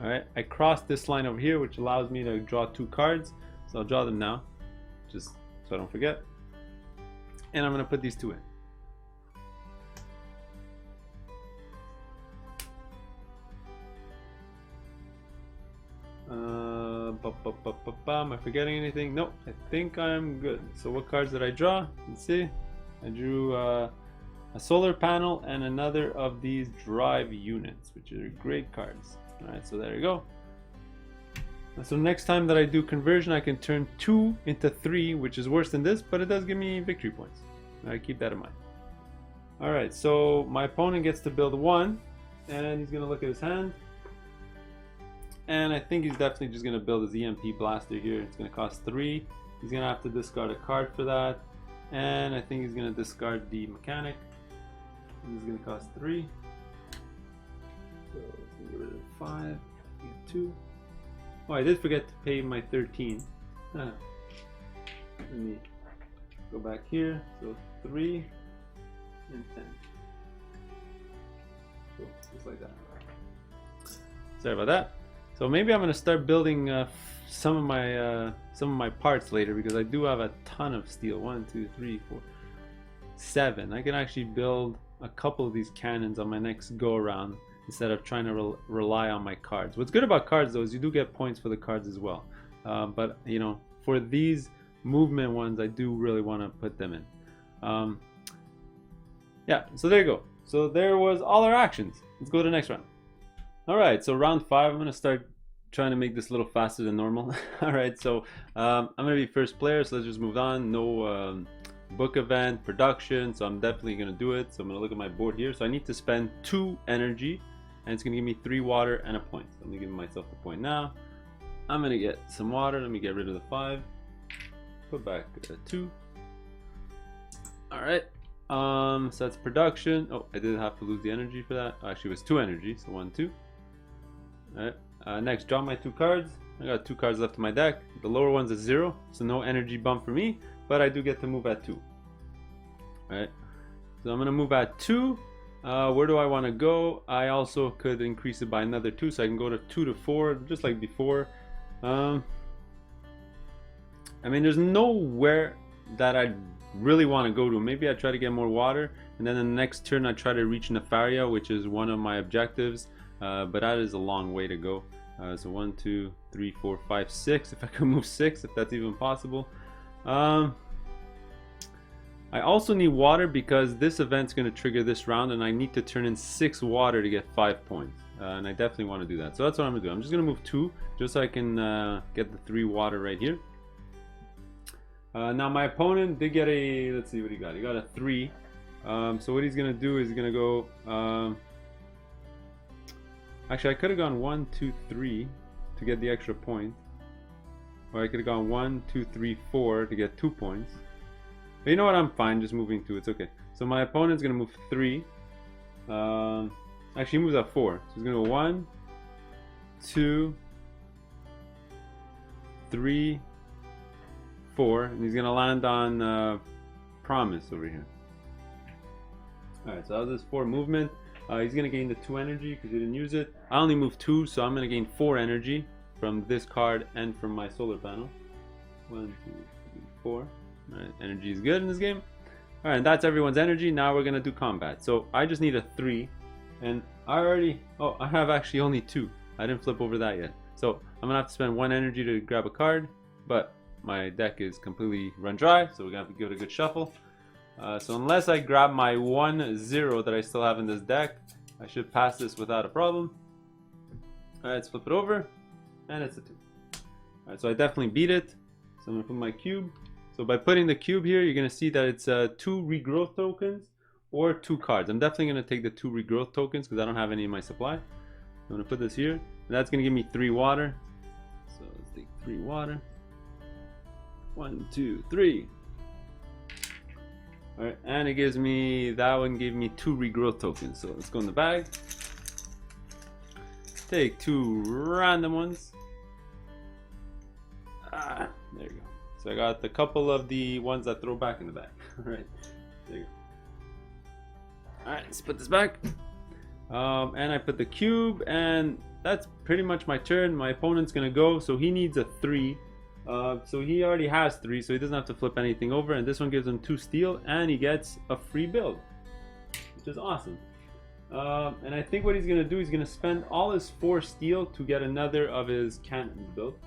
Alright, I cross this line over here, which allows me to draw 2 cards. So I'll draw them now, just so I don't forget. And I'm going to put these 2 in. Am I forgetting anything? Nope, I think I'm good. So what cards did I draw? Let's see. I drew a solar panel and another of these drive units, which are great cards. Alright, so there you go. So next time that I do conversion, I can turn 2 into 3, which is worse than this, but it does give me victory points. Alright, keep that in mind. Alright, so my opponent gets to build 1, and he's going to look at his hand. And I think he's definitely just going to build his EMP blaster here. It's going to cost 3. He's going to have to discard a card for that. And I think he's going to discard the mechanic. This is going to cost 3. So let's get rid of 5. Get 2. Oh, I did forget to pay my 13. Let me go back here. So 3 and 10. So just like that. Sorry about that. So maybe I'm gonna start building some of my parts later, because I do have a ton of steel. 1, 2, 3, 4, 7. I can actually build a couple of these cannons on my next go around instead of trying to rely on my cards. What's good about cards though is you do get points for the cards as well. But you know, for these movement ones, I do really want to put them in. Yeah, so there you go. So there was all our actions. Let's go to the next round. Alright, so round 5, I'm going to start trying to make this a little faster than normal. Alright, so I'm going to be first player, so let's just move on. No book event, production, so I'm definitely going to do it. So I'm going to look at my board here. So I need to spend 2 energy, and it's going to give me 3 water and a point. So I'm going to give myself the point now. I'm going to get some water. Let me get rid of the 5. Put back 2. Alright, so that's production. Oh, I did have to lose the energy for that. Actually, it was 2 energy, so 1, 2. Alright, next, draw my 2 cards. I got 2 cards left in my deck. The lower one's a 0, so no energy bump for me, but I do get to move at 2. Alright, so I'm going to move at 2. Where do I want to go? I also could increase it by another 2, so I can go to 2 to 4, just like before. I mean, there's nowhere that I really want to go to. Maybe I try to get more water, and then the next turn I try to reach Nefaria, which is one of my objectives, but that is a long way to go. So 1, 2, 3, 4, 5, 6. If I could move 6, if that's even possible. I also need water because this event's going to trigger this round, and I need to turn in 6 water to get 5 points. And I definitely want to do that. So that's what I'm going to do. I'm just going to move 2 just so I can get the 3 water right here. Now my opponent did get a, let's see what he got. He got a 3. So what he's going to do is he's going to go, actually I could have gone 1, 2, 3 to get the extra point. Or I could have gone 1, 2, 3, 4 to get 2 points. But you know what, I'm fine just moving 2, it's okay. So my opponent's going to move 3. Actually he moves at 4. So he's going to go 1, 2, 3, 4. And he's going to land on Promise over here. Alright, so that was his 4 movement. He's going to gain the 2 energy because he didn't use it. I only moved 2, so I'm going to gain 4 energy from this card and from my solar panel. 1, 2, 3, 4. Alright, energy is good in this game. Alright, and that's everyone's energy. Now we're going to do combat. So I just need a 3. And I already... Oh, I have actually only 2. I didn't flip over that yet. So I'm going to have to spend 1 energy to grab a card. But my deck is completely run dry. So we're going to have to give it a good shuffle. So unless I grab my 1-0 that I still have in this deck, I should pass this without a problem. Alright, let's flip it over. And it's a 2. Alright, so I definitely beat it. So I'm going to put my cube. So by putting the cube here, you're going to see that it's 2 regrowth tokens or 2 cards. I'm definitely going to take the 2 regrowth tokens because I don't have any in my supply. I'm going to put this here. And that's going to give me 3 water. So let's take 3 water. 1, 2, 3. Alright, and it gives me, that one gave me 2 regrowth tokens. So let's go in the bag. Take 2 random ones. There you go. So I got a couple of the ones that throw back in the bag. Alright, there you go. Alright, let's put this back. And I put the cube, and that's pretty much my turn. My opponent's gonna go, so he needs a 3. So he already has 3, so he doesn't have to flip anything over. And this one gives him 2 steel, and he gets a free build, which is awesome. And I think what he's gonna do, he's gonna spend all his 4 steel to get another of his cannons built.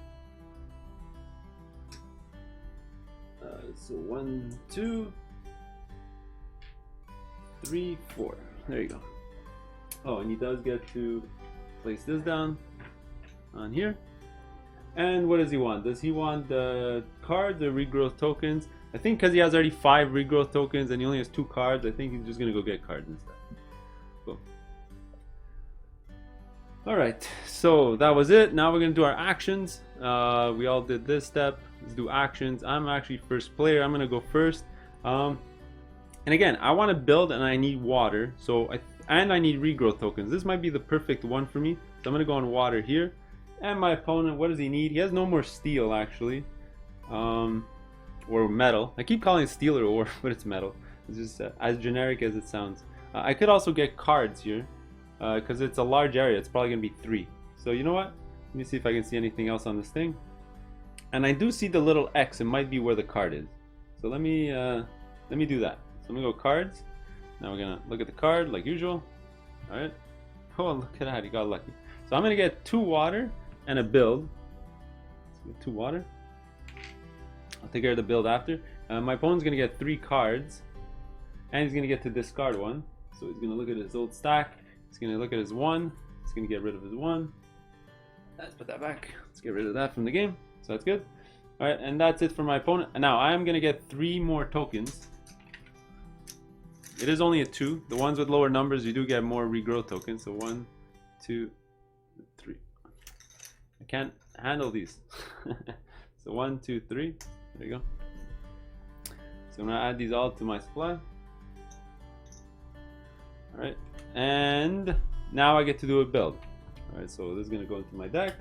So 1, 2, 3, 4. There you go. Oh, and he does get to place this down on here. And what does he want? Does he want the cards or regrowth tokens? I think because he has already 5 regrowth tokens and he only has 2 cards, I think he's just gonna go get cards instead. Boom. Alright, so that was it. Now we're gonna do our actions. We all did this step. Let's do actions. I'm actually first player. I'm gonna go first. And again, I want to build and I need water. So I need regrowth tokens. This might be the perfect one for me. So I'm gonna go on water here. And my opponent, what does he need? He has no more steel actually, or metal. I keep calling it steel or ore, but it's metal. It's just as generic as it sounds. I could also get cards here because it's a large area. It's probably gonna be 3. So you know what? Let me see if I can see anything else on this thing. And I do see the little X. It might be where the card is. So let me do that. So I'm gonna go cards. Now we're gonna look at the card like usual. All right. Oh, look at that! He got lucky. So I'm gonna get 2 water and a build. Let's get 2 water. I'll take care of the build after. My opponent's gonna get 3 cards, and he's gonna get to discard 1. So he's gonna look at his old stack. He's gonna look at his 1. He's gonna get rid of his 1. Let's put that back. Let's get rid of that from the game. So that's good. Alright, and that's it for my opponent. Now I am going to get 3 more tokens. It is only a 2. The ones with lower numbers, you do get more regrowth tokens. So 1, 2, 3. I can't handle these. So 1, 2, 3. There you go. So I'm going to add these all to my supply. Alright, and now I get to do a build. All right, so this is gonna go into my deck.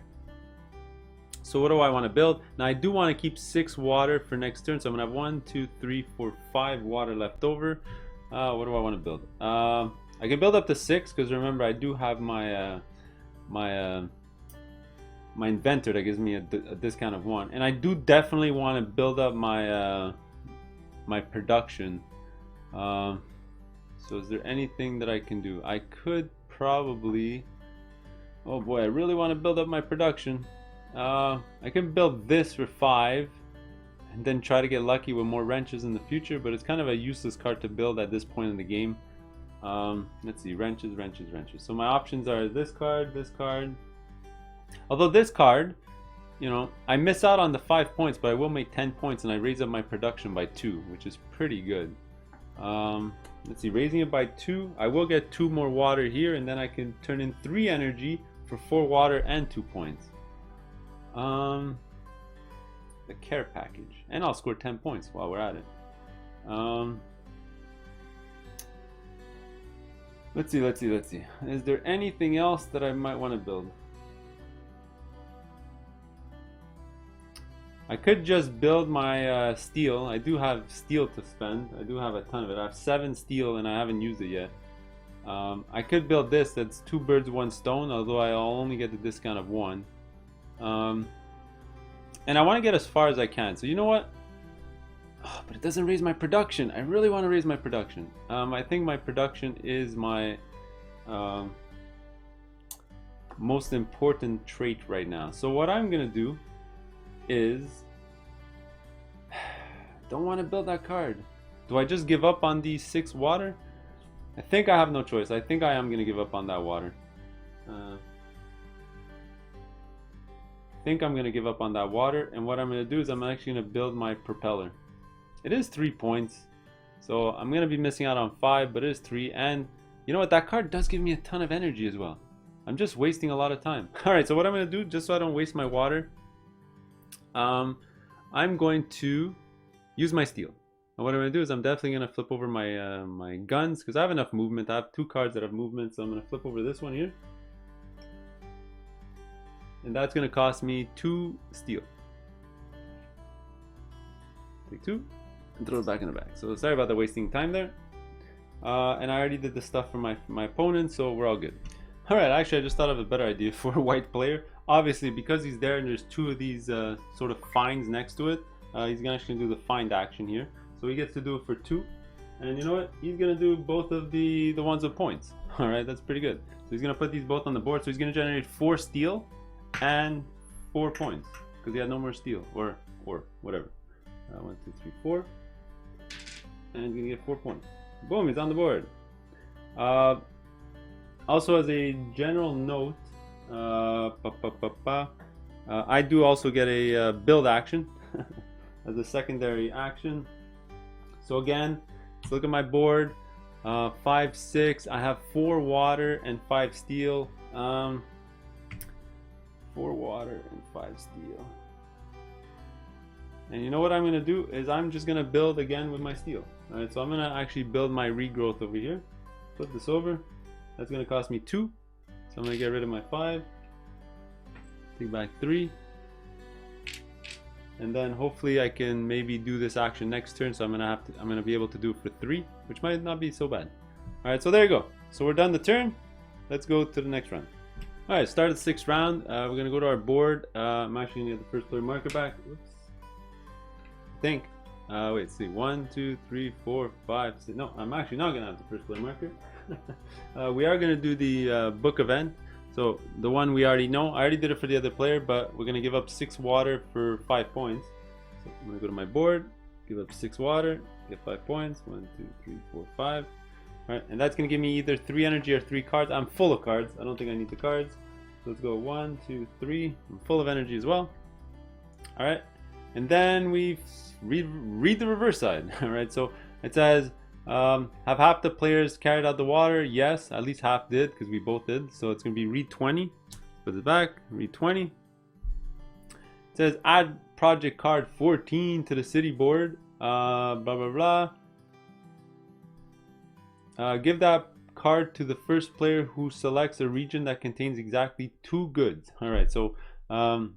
So what do I want to build? Now I do want to keep 6 water for next turn, so I'm gonna have 1, 2, 3, 4, 5 water left over. What do I want to build? I can build up to 6 because remember I do have my my inventor that gives me a discount of 1, and I do definitely want to build up my my production. So is there anything that I can do? I could probably, oh boy, I really want to build up my production. I can build this for 5 and then try to get lucky with more wrenches in the future, but it's kind of a useless card to build at this point in the game. Let's see, wrenches. So my options are this card. Although this card, you know, I miss out on the 5 points, but I will make 10 points and I raise up my production by 2, which is pretty good. Let's see, raising it by 2, I will get 2 more water here, and then I can turn in 3 energy for 4 water and 2 points. The care package, and I'll score 10 points while we're at it. Let's see. Is there anything else that I might want to build? I could just build my steel. I do have steel to spend. I do have a ton of it. I have 7 steel and I haven't used it yet. I could build this. That's 2 birds, 1 stone, although I'll only get the discount of 1. And I want to get as far as I can. So you know what? Oh, but it doesn't raise my production. I really want to raise my production. I think my production is my most important trait right now. So what I'm gonna do is, don't want to build that card. Do I just give up on these 6 water? I think I have no choice. I think I am gonna give up on that water. I think I'm gonna give up on that water, and what I'm gonna do is I'm actually gonna build my propeller. It is 3 points, so I'm gonna be missing out on 5, but it is 3. And you know what? That card does give me a ton of energy as well. I'm just wasting a lot of time. All right, so what I'm gonna do, just so I don't waste my water, I'm going to use my steel. And what I'm gonna do is I'm definitely gonna flip over my my guns because I have enough movement. I have 2 cards that have movement, so I'm gonna flip over this one here. And that's going to cost me 2 steel. Take 2 and throw it back in the bag. So sorry about the wasting time there. And I already did the stuff for my opponent, so we're all good. Alright, actually I just thought of a better idea for a white player. Obviously, because he's there and there's 2 of these sort of finds next to it, he's actually going to do the find action here. So he gets to do it for 2. And you know what? He's going to do both of the ones with points. Alright, that's pretty good. So he's going to put these both on the board. So he's going to generate 4 steel and 4 points because he had no more steel or whatever. 1, 2, 3, 4, and he's gonna get 4 points. Boom, he's on the board. Also, as a general note, I do also get a build action as a secondary action. So again, let's look at my board. 5, 6. I have 4 water and 5 steel. 4 water and 5 steel. And you know what I'm going to do is I'm just going to build again with my steel. Alright, so I'm going to actually build my regrowth over here. Flip this over. That's going to cost me 2. So I'm going to get rid of my 5. Take back 3. And then hopefully I can maybe do this action next turn. So I'm going to be able to do it for 3, which might not be so bad. Alright, so there you go. So we're done the turn. Let's go to the next round. Alright, start the 6th round. We're going to go to our board. I'm actually going to get the first player marker back. Oops. I think. Wait, see. 1, 2, 3, 4, 5, 6. No, I'm actually not going to have the first player marker. We are going to do the book event. So the one we already know. I already did it for the other player, but we're going to give up 6 water for 5 points. So I'm going to go to my board, give up 6 water, get 5 points. 1, 2, 3, 4, 5. Alright, and that's going to give me either 3 energy or 3 cards. I'm full of cards. I don't think I need the cards. So let's go 1, 2, 3. I'm full of energy as well. Alright, and then we read the reverse side. Alright, so it says, have half the players carried out the water? Yes, at least half did because we both did. So it's going to be read 20. Put it back, read 20. It says, add project card 14 to the city board. Blah, blah, blah. Give that card to the first player who selects a region that contains exactly 2 goods. All right, so I'll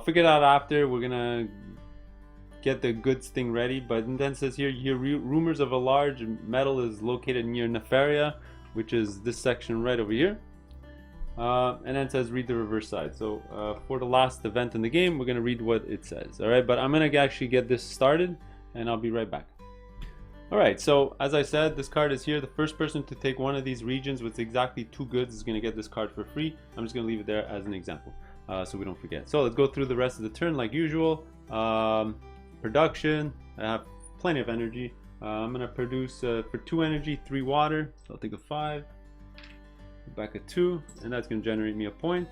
figure it out after. We're gonna get the goods thing ready, but then it says here rumors of a large metal is located near Nefaria, which is this section right over here. And then it says read the reverse side. So for the last event in the game, we're gonna read what it says. All right, but I'm gonna actually get this started, and I'll be right back. All right, so as I said, this card is here. The first person to take one of these regions with exactly 2 goods is gonna get this card for free. I'm just gonna leave it there as an example, so we don't forget. So let's go through the rest of the turn like usual. Production, I have plenty of energy. I'm gonna produce for 2 energy, 3 water. So I'll take a 5, back a 2, and that's gonna generate me a point.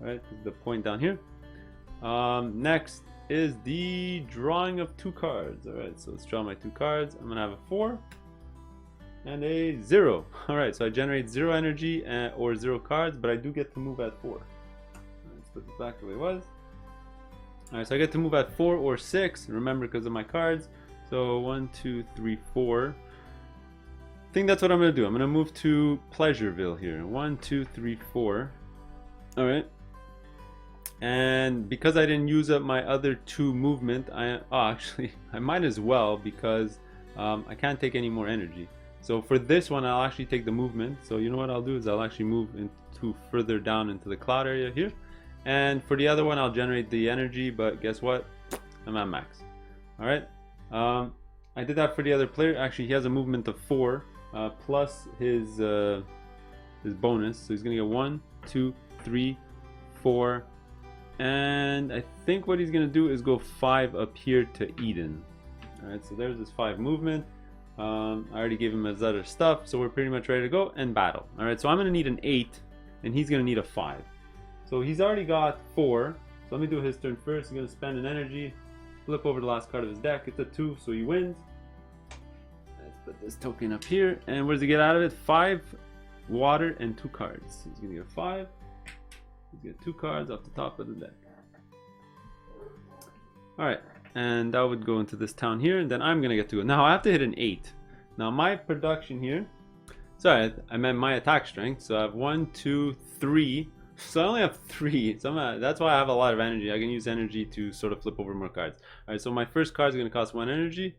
All right, the point down here. Next is the drawing of 2 cards. All right, so let's draw my 2 cards. I'm gonna have a 4 and a 0. All right, so I generate 0 energy or 0 cards, but I do get to move at 4. All right, let's put it back the way it was. All right, so I get to move at 4 or 6. Remember, because of my cards. So 1, 2, 3, 4. I think that's what I'm gonna do. I'm gonna move to Pleasureville here. 1, 2, 3, 4. All right. And because I didn't use up my other 2 movement, actually I might as well, because I can't take any more energy. So for this one, I'll actually take the movement. So you know what I'll do is I'll actually move into further down into the cloud area here. And for the other one, I'll generate the energy, but guess what? I'm at max. All right. I did that for the other player. Actually, he has a movement of 4 plus his bonus. So he's gonna get 1, 2, 3, 4. And I think what he's gonna do is go 5 up here to Eden. All right, so there's his 5 movement. I already gave him his other stuff, so we're pretty much ready to go and battle. All right, so I'm gonna need an 8, and he's gonna need a 5. So he's already got 4. So let me do his turn first. He's gonna spend an energy, flip over the last card of his deck. It's a 2, so he wins. Let's put this token up here, and what does he get out of it? 5 water and 2 cards. He's gonna get 5. He's get 2 cards off the top of the deck. Alright, and that would go into this town here, and then I'm gonna get to it. Now I have to hit an 8. Now my production here, sorry, I meant my attack strength. So I have 1, 2, 3. So I only have 3. So that's why I have a lot of energy. I can use energy to sort of flip over more cards. Alright, so my first card is gonna cost 1 energy.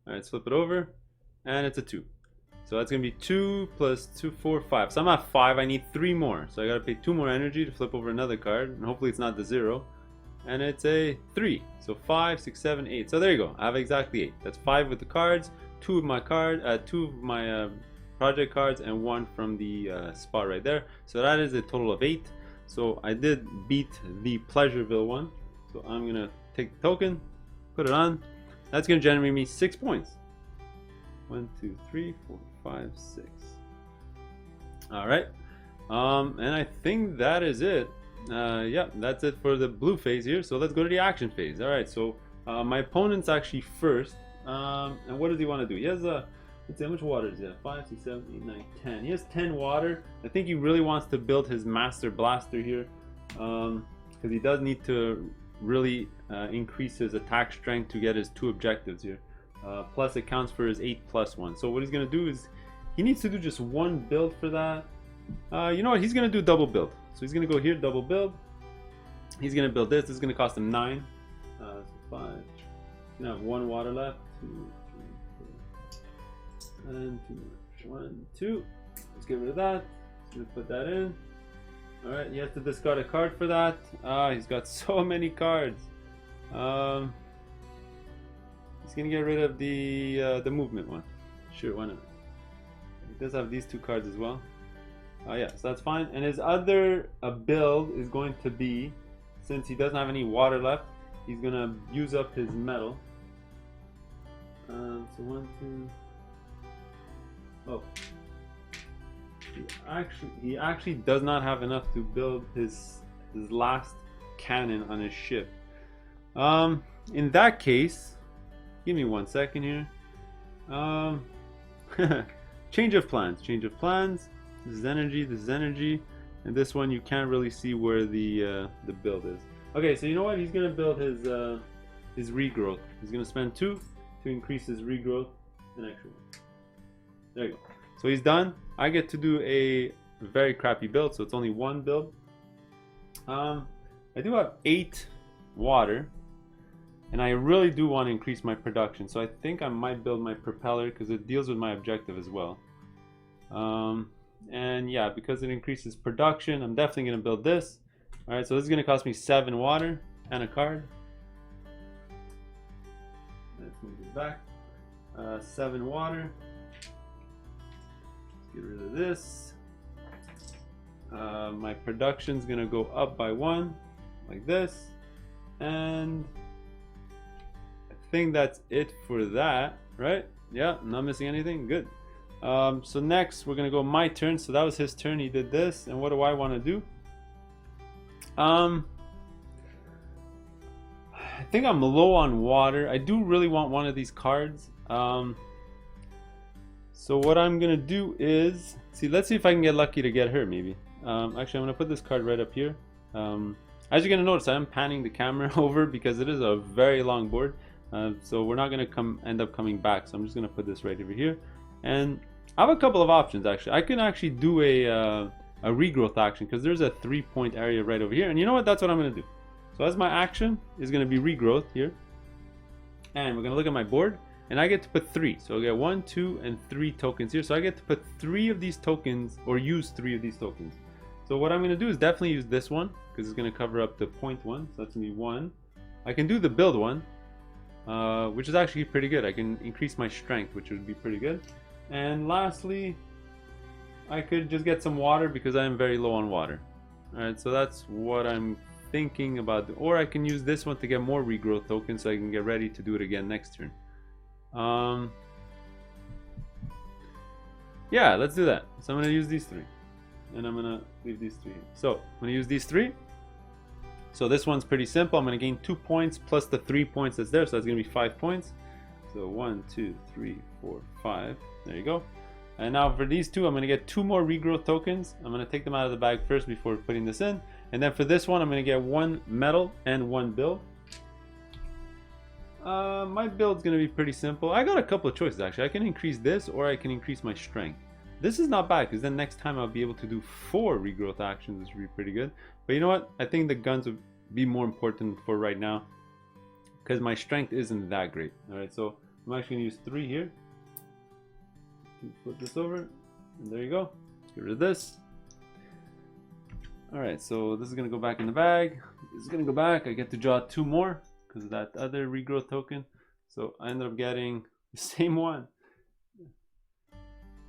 Alright, let's flip it over, and it's a 2. So that's gonna be 2 plus 2, 4, 5. So I'm at 5. I need 3 more. So I gotta pay 2 more energy to flip over another card, and hopefully it's not the 0. And it's a 3. So 5, 6, 7, 8. So there you go. I have exactly 8. That's 5 with the cards, 2 of my project cards, and 1 from the spot right there. So that is a total of 8. So I did beat the Pleasureville one. So I'm gonna take the token, put it on. That's gonna generate me 6 points. 1, 2, 3, 4, 5, 6. All right, and I think that is it. Yeah, that's it for the blue phase here. So let's go to the action phase. All right, so my opponent's actually first. And what does he want to do? He has let's see, how much water is he? 5, 6, 7, 8, 9, 10. He has 10 water. I think he really wants to build his master blaster here, because he does need to really increase his attack strength to get his 2 objectives here. Plus it counts for his 8+1. So what he's gonna do is he needs to do just 1 build for that. You know what? He's gonna do double build. So he's gonna go here, double build. He's gonna build this. This is gonna cost him 9. So 5. He's gonna have 1 water left. 2, 3, 4, and 2 more. 1, 2. Let's get rid of that. Let's put that in. All right. He has to discard a card for that. He's got so many cards. He's gonna get rid of the movement one. Sure, why not? He does have these 2 cards as well. Yeah, so that's fine. And his other build is going to be, since he doesn't have any water left, he's gonna use up his metal. So 1, 2. Oh, he actually does not have enough to build his last cannon on his ship. In that case, give me 1 second here. Change of plans. This is energy, and this one you can't really see where the build is. Okay, so you know what? He's gonna build his regrowth. He's gonna spend 2 to increase his regrowth an extra 1. There you go. So he's done. I get to do a very crappy build, so it's only one build. I do have 8 water, and I really do want to increase my production, so I think I might build my propeller because it deals with my objective as well. And yeah, because it increases production, I'm definitely going to build this. Alright, so this is going to cost me 7 water and a card. Let's move this back. 7 water. Let's get rid of this. My production's gonna go up by 1, like this, and I think that's it for that, right? Yeah, not missing anything. Good. So next we're gonna go my turn. So that was his turn. He did this, and what do I want to do? I think I'm low on water. I do really want one of these cards. So what I'm gonna do is let's see if I can get lucky to get her maybe. Actually, I'm gonna put this card right up here. As you're gonna notice, I am panning the camera over because it is a very long board. So we're not gonna end up coming back. So I'm just gonna put this right over here. And I have a couple of options actually. I can actually do a regrowth action because there's a 3-point area right over here. And you know what? That's what I'm gonna do. So as my action is gonna be regrowth here. And we're gonna look at my board. And I get to put 3. So I get 1, 2, and 3 tokens here. So I get to put 3 of these tokens, or use 3 of these tokens. So what I'm going to do is definitely use this one, because it's going to cover up the point 1. So that's going to be 1. I can do the build one, which is actually pretty good. I can increase my strength, which would be pretty good. And lastly, I could just get some water, because I am very low on water. Alright, so that's what I'm thinking about. Or I can use this one to get more regrowth tokens, so I can get ready to do it again next turn. Yeah, let's do that. So I'm gonna use these 3, and I'm gonna leave these 3. So I'm gonna use these 3. So this one's pretty simple. I'm gonna gain 2 points plus the 3 points that's there, so that's gonna be 5 points. So 1, 2, 3, 4, 5. There you go. And now for these 2, I'm gonna get 2 more regrowth tokens. I'm gonna take them out of the bag first before putting this in, and then for this one, I'm gonna get 1 metal and 1 build. My build's gonna be pretty simple. I got a couple of choices actually. I can increase this, or I can increase my strength. This is not bad because then next time I'll be able to do 4 regrowth actions, which would be pretty good. But you know what? I think the guns would be more important for right now because my strength isn't that great. Alright, so I'm actually gonna use 3 here. Flip this over, and there you go. Let's get rid of this. Alright, so this is gonna go back in the bag. This is gonna go back. I get to draw 2 more because of that other regrowth token. So I ended up getting the same one.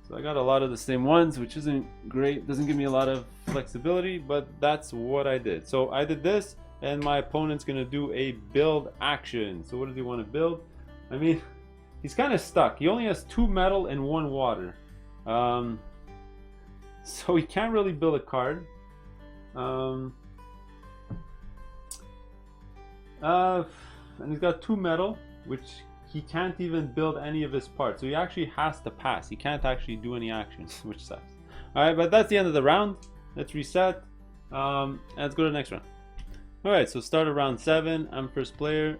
So I got a lot of the same ones, which isn't great. Doesn't give me a lot of flexibility, but that's what I did. So I did this, and my opponent's gonna do a build action. So what does he want to build? I mean, he's kind of stuck. He only has 2 metal and 1 water. So he can't really build a card. And he's got 2 metal, which he can't even build any of his parts. So he actually has to pass. He can't actually do any actions, which sucks. Alright, but that's the end of the round. Let's reset. And let's go to the next round. Alright, so start of round 7. I'm first player.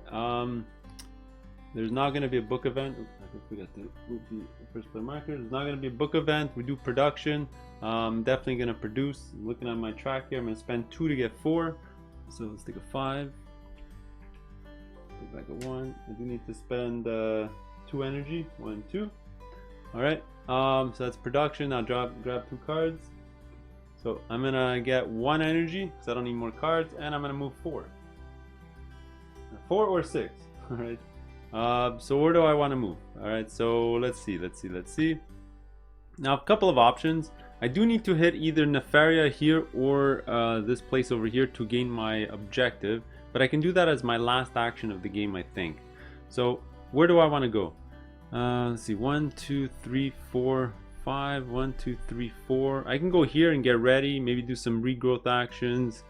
There's not going to be a book event. Oops, I forgot to move the first player marker. There's not going to be a book event. We do production. I'm definitely going to produce. I'm looking at my track here. I'm going to spend 2 to get 4. So let's take a 5. Take back a 1. I do need to spend 2 energy. 1, 2. Alright. So that's production. Now grab 2 cards. So I'm going to get 1 energy because I don't need more cards. And I'm going to move 4. 4 or 6. Alright. So where do I want to move? Alright, so let's see. Now a couple of options. I do need to hit either Nefaria here or this place over here to gain my objective, but I can do that as my last action of the game, I think. So where do I want to go? Let's see, 1, 2, 3, 4, 5, 1, 2, 3, 4. I can go here and get ready, maybe do some regrowth actions.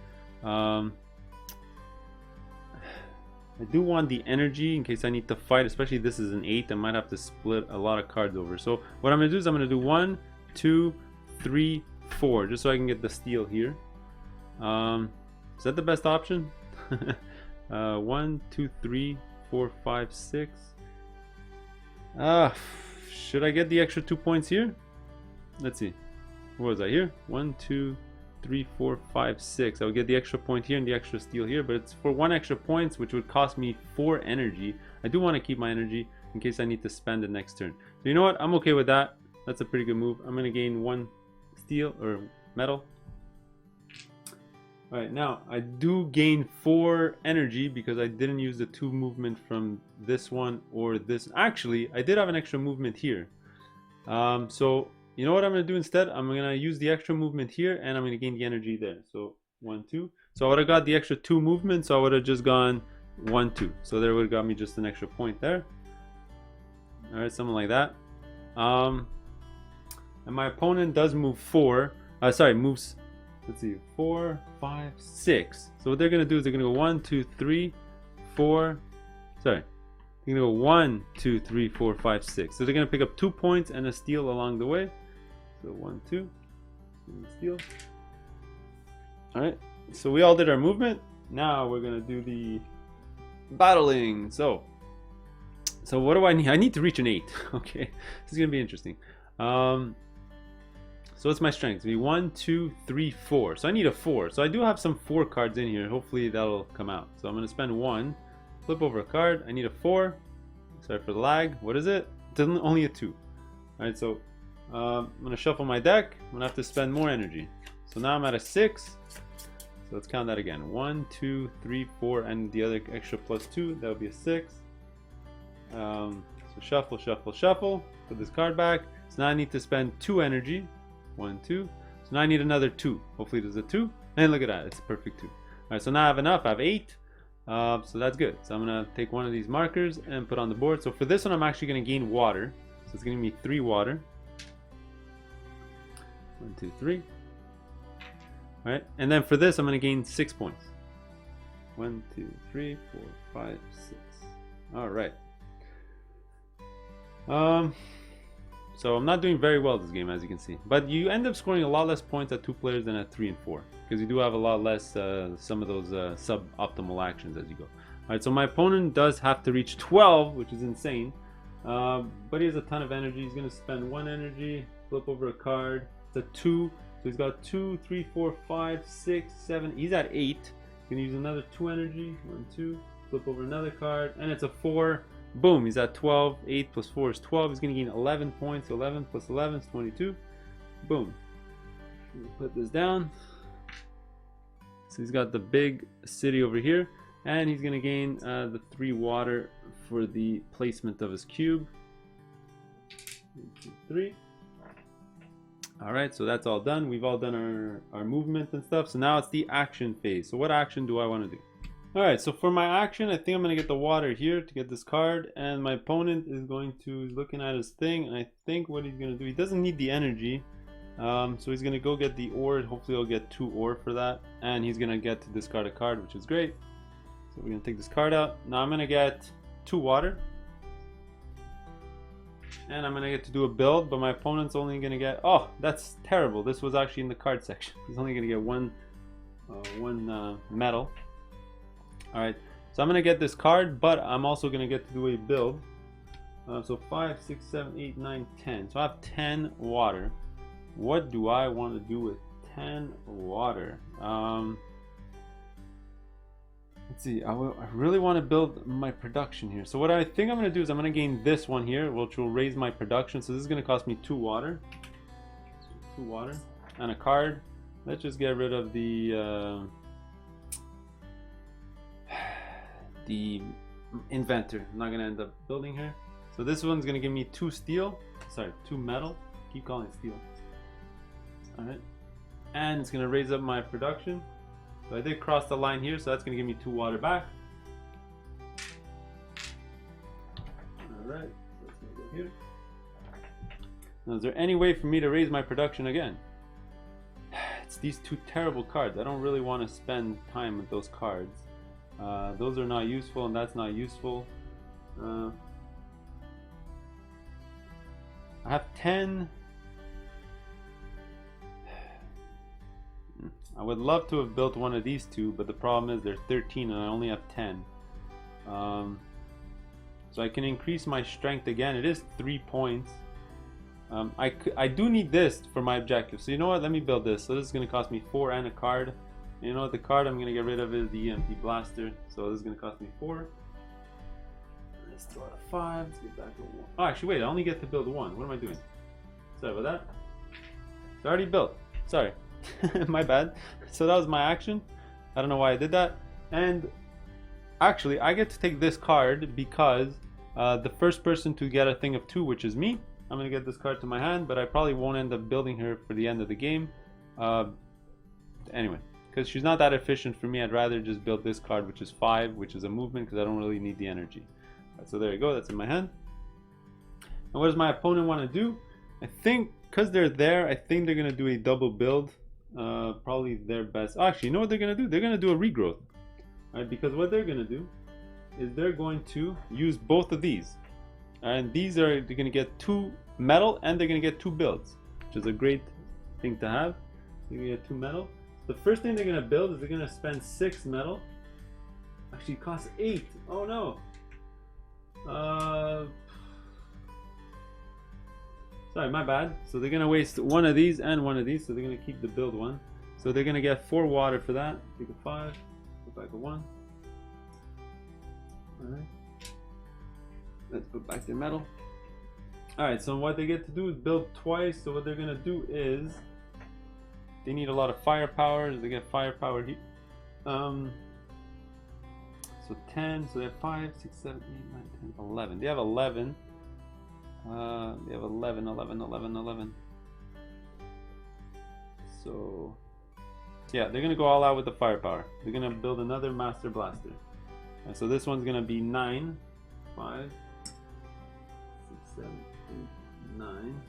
I do want the energy in case I need to fight, especially this is an 8. I might have to split a lot of cards over. So what I'm going to do is I'm going to do 1, 2, 3, 4, just so I can get the steal here. Is that the best option? 1, 2, 3, 4, 5, 6. should I get the extra 2 points here? Let's see. What was I here? 1, 2, 3, 4, 5, 6. I would get the extra point here and the extra steel here, but it's for 1 extra points, which would cost me 4 energy. I do want to keep my energy in case I need to spend it next turn. So you know what? I'm okay with that. That's a pretty good move. I'm going to gain 1 steel or metal. Alright, now I do gain 4 energy because I didn't use the 2 movement from this one or this. Actually, I did have an extra movement here. So you know what I'm going to do instead? I'm going to use the extra movement here and I'm going to gain the energy there. So 1, 2. So I would have got the extra 2 movement, so I would have just gone 1, 2. So there would have got me just an extra point there. Alright, something like that. And my opponent does move 4. Moves. Let's see, 4, 5, 6. So what they're going to do is they're going to go 1, 2, 3, 4. Sorry. They're going to go 1, 2, 3, 4, 5, 6. So they're going to pick up 2 points and a steal along the way. So 1, 2. Steal. Alright. So we all did our movement. Now we're going to do the battling. So what do I need? I need to reach an 8. Okay. This is going to be interesting. So what's my strength? It's gonna be 1, 2, 3, 4. So I need a 4. So I do have some 4 cards in here. Hopefully that'll come out. So I'm gonna spend 1, flip over a card. I need a 4. Sorry for the lag. What is it? It's only a 2. Alright, so I'm gonna shuffle my deck. I'm gonna have to spend more energy. So now I'm at a 6. So let's count that again. 1, 2, 3, 4, and the other extra plus 2. That would be a 6. So shuffle, shuffle, shuffle. Put this card back. So now I need to spend 2 energy. 1, 2. So now I need another 2. Hopefully there's a 2. And look at that. It's a perfect 2. Alright, so now I have enough. I have 8. So that's good. So I'm going to take one of these markers and put on the board. So for this one, I'm actually going to gain water. So it's going to be 3 water. 1, 2, 3. Alright, and then for this, I'm going to gain 6 points. 1, 2, 3, 4, 5, 6. Alright. So I'm not doing very well this game, as you can see. But you end up scoring a lot less points at 2 players than at 3 and 4. Because you do have a lot less, some of those sub-optimal actions as you go. Alright, so my opponent does have to reach 12, which is insane. But he has a ton of energy. He's going to spend 1 energy, flip over a card. It's a 2. So he's got 2, 3, 4, 5, 6, 7. He's at 8. He's going to use another 2 energy. 1, 2. Flip over another card. And it's a 4. Boom, he's at 12. 8 plus 4 is 12. He's going to gain 11 points. 11 plus 11 is 22. Boom. Put this down. So he's got the big city over here. And he's going to gain the 3 water for the placement of his cube. 1, 2, 3. Alright, so that's all done. We've all done our movement and stuff. So now it's the action phase. So what action do I want to do? Alright, so for my action, I think I'm going to get the water here to get this card. And my opponent is going to, looking at his thing, and I think what he's going to do, he doesn't need the energy. So he's going to go get the ore. Hopefully he'll get 2 ore for that. And he's going to get to discard a card, which is great. So we're going to take this card out. Now I'm going to get 2 water. And I'm going to get to do a build, but my opponent's only going to get... Oh, that's terrible. This was actually in the card section. He's only going to get one metal. Alright, so I'm going to get this card, but I'm also going to get to do a build. So 5, 6, 7, 8, 9, 10. So I have 10 water. What do I want to do with 10 water? Let's see, I really want to build my production here. So what I think I'm going to do is I'm going to gain this one here, which will raise my production. So this is going to cost me 2 water. So 2 water and a card. Let's just get rid of the inventor. I'm not going to end up building here. So this one's going to give me 2 steel. Sorry, 2 metal. Keep calling it steel. Alright. And it's going to raise up my production. So I did cross the line here, so that's going to give me 2 water back. Alright, so let's go here. Now, is there any way for me to raise my production again? It's these 2 terrible cards. I don't really want to spend time with those cards. Those are not useful, and that's not useful. I have 10. I would love to have built one of these 2, but the problem is they're 13 and I only have 10. So I can increase my strength again. It is 3 points. I do need this for my objective. So you know what? Let me build this. So this is going to cost me 4 and a card. You know what? The card I'm going to get rid of is the EMP blaster. So this is going to cost me 4. Let's throw out a 5. Let's get back to 1. Oh, actually, wait. I only get to build 1. What am I doing? Sorry about that. It's already built. Sorry. My bad. So that was my action. I don't know why I did that. And actually, I get to take this card because the first person to get a thing of 2, which is me, I'm going to get this card to my hand, but I probably won't end up building her for the end of the game. Anyway, because she's not that efficient for me, I'd rather just build this card, which is 5, which is a movement, because I don't really need the energy. Right, so there you go, that's in my hand. And what does my opponent want to do? I think, because they're there, I think they're going to do a double build. Probably their best. Oh, actually, you know what they're going to do? They're going to do a regrowth. Right, because what they're going to do is they're going to use both of these. And these are, they're going to get 2 metal and they're going to get 2 builds, which is a great thing to have. You're going to get 2 metal. The first thing they're going to build is they're going to spend 6 metal. Actually, it costs 8. Oh no. Sorry, my bad. So they're going to waste one of these and one of these. So they're going to keep the build one. So they're going to get 4 water for that. Take a 5. Go back a 1. Alright. Let's put back their metal. Alright, so what they get to do is build twice. So what they're going to do is they need a lot of firepower. They get firepower here. So 10. So they have 5, 6, 7, 8, 9, 10, 11. They have 11. They have 11, 11, 11, 11. So yeah, they're gonna go all out with the firepower. They're gonna build another master blaster. And so this one's gonna be 9, 5, 6, 7, 8, 9.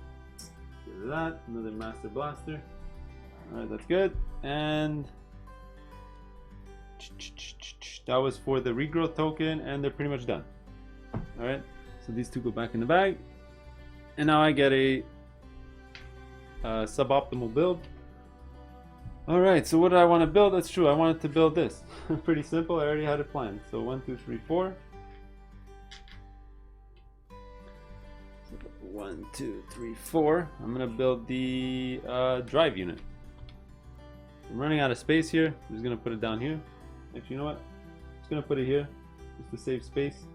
Get rid of that. Another master blaster. Alright, that's good. And that was for the regrowth token, and they're pretty much done. Alright, so these 2 go back in the bag. And now I get a suboptimal build. Alright, so what do I want to build? That's true, I wanted to build this. Pretty simple, I already had it planned. So 1, 2, 3, 4. So 1, 2, 3, 4. I'm going to build the drive unit. I'm running out of space here. I'm just going to put it down here. Actually, you know what? I'm just going to put it here just to save space.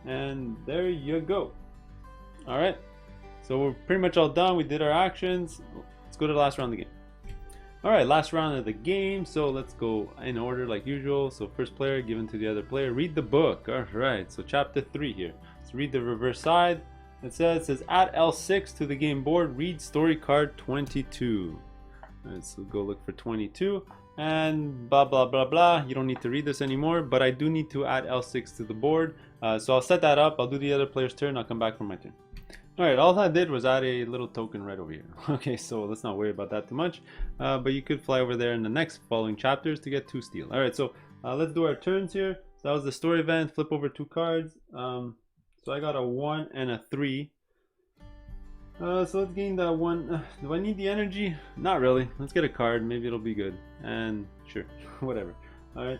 And there you go. Alright, so we're pretty much all done. We did our actions. Let's go to the last round of the game. Alright, last round of the game. So let's go in order like usual. So first player given to the other player. Read the book. Alright, so chapter 3 here. Let's read the reverse side. It says add L6 to the game board. Read story card 22. Alright, so go look for 22. And blah blah blah blah. You don't need to read this anymore, but I do need to add L6 to the board. So I'll set that up. I'll do the other player's turn. I'll come back for my turn. Alright, all I did was add a little token right over here. Okay, so let's not worry about that too much. But you could fly over there in the next following chapters to get 2 steel. Alright, so let's do our turns here. So that was the story event. Flip over 2 cards. So I got a 1 and a 3. So let's gain that 1. Do I need the energy? Not really. Let's get a card. Maybe it'll be good. And sure, whatever. Alright,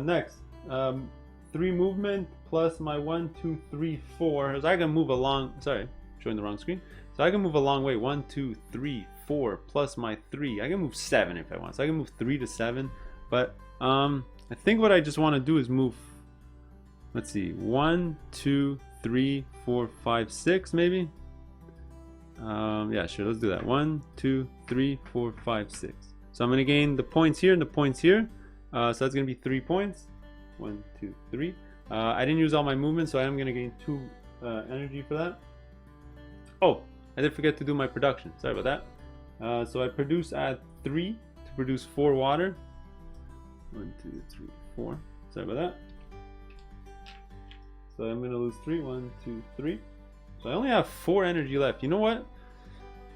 next. 3 movement plus my 1, 2, 3, 4. So I can move along. Sorry, showing the wrong screen. So I can move a long way. 1, 2, 3, 4 plus my 3. I can move 7 if I want. So I can move 3 to 7. But I think what I just want to do is move. Let's see. 1, 2, 3, 4, 5, 6 maybe. Yeah, sure. Let's do that. 1, 2, 3, 4, 5, 6. So I'm going to gain the points here and the points here. So that's going to be 3 points. 1, 2, 3. I didn't use all my movement, so I am going to gain 2 energy for that. Oh, I did forget to do my production. Sorry about that. So I produce at 3 to produce 4 water. 1, 2, 3, 4. Sorry about that. So I'm going to lose 3. 1, 2, 3. So I only have 4 energy left. You know what?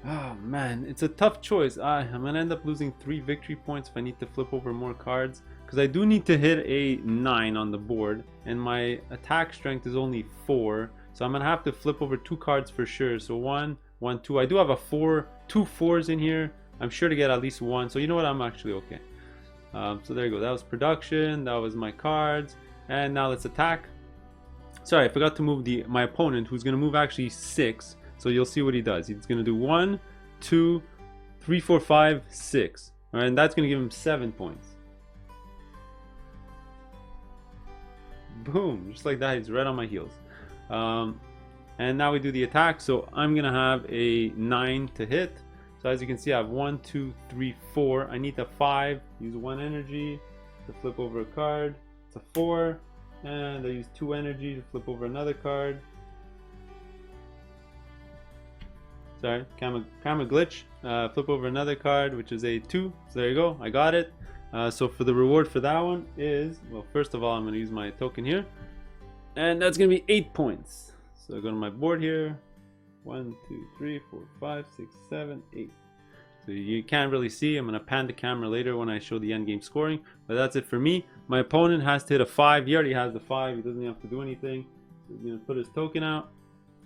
Oh man, it's a tough choice. I'm gonna end up losing 3 victory points if I need to flip over more cards, because I do need to hit a 9 on the board, and my attack strength is only 4, so I'm gonna have to flip over 2 cards for sure. So 1, 1, 2. I do have a 4, 2 4s in here. I'm sure to get at least 1. So you know what? I'm actually okay. So there you go. That was production. That was my cards, and now let's attack. Sorry, I forgot to move my opponent, who's going to move actually 6. So you'll see what he does. He's going to do 1, 2, 3, 4, 5, 6. All right, and that's going to give him 7 points. Boom, just like that, he's right on my heels. And now we do the attack. So I'm going to have a 9 to hit. So as you can see, I have 1, 2, 3, 4. I need a 5. Use 1 energy to flip over a card. It's a 4. And I use 2 energy to flip over another card. Sorry, camera glitch. Flip over another card, which is a 2. So there you go, I got it. So for the reward for that one is, well, first of all, I'm going to use my token here. And that's going to be 8 points. So I go to my board here. 1, 2, 3, 4, 5, 6, 7, 8. So you can't really see. I'm going to pan the camera later when I show the end game scoring. But that's it for me. My opponent has to hit a 5. He already has the 5. He doesn't have to do anything. So he's going to put his token out.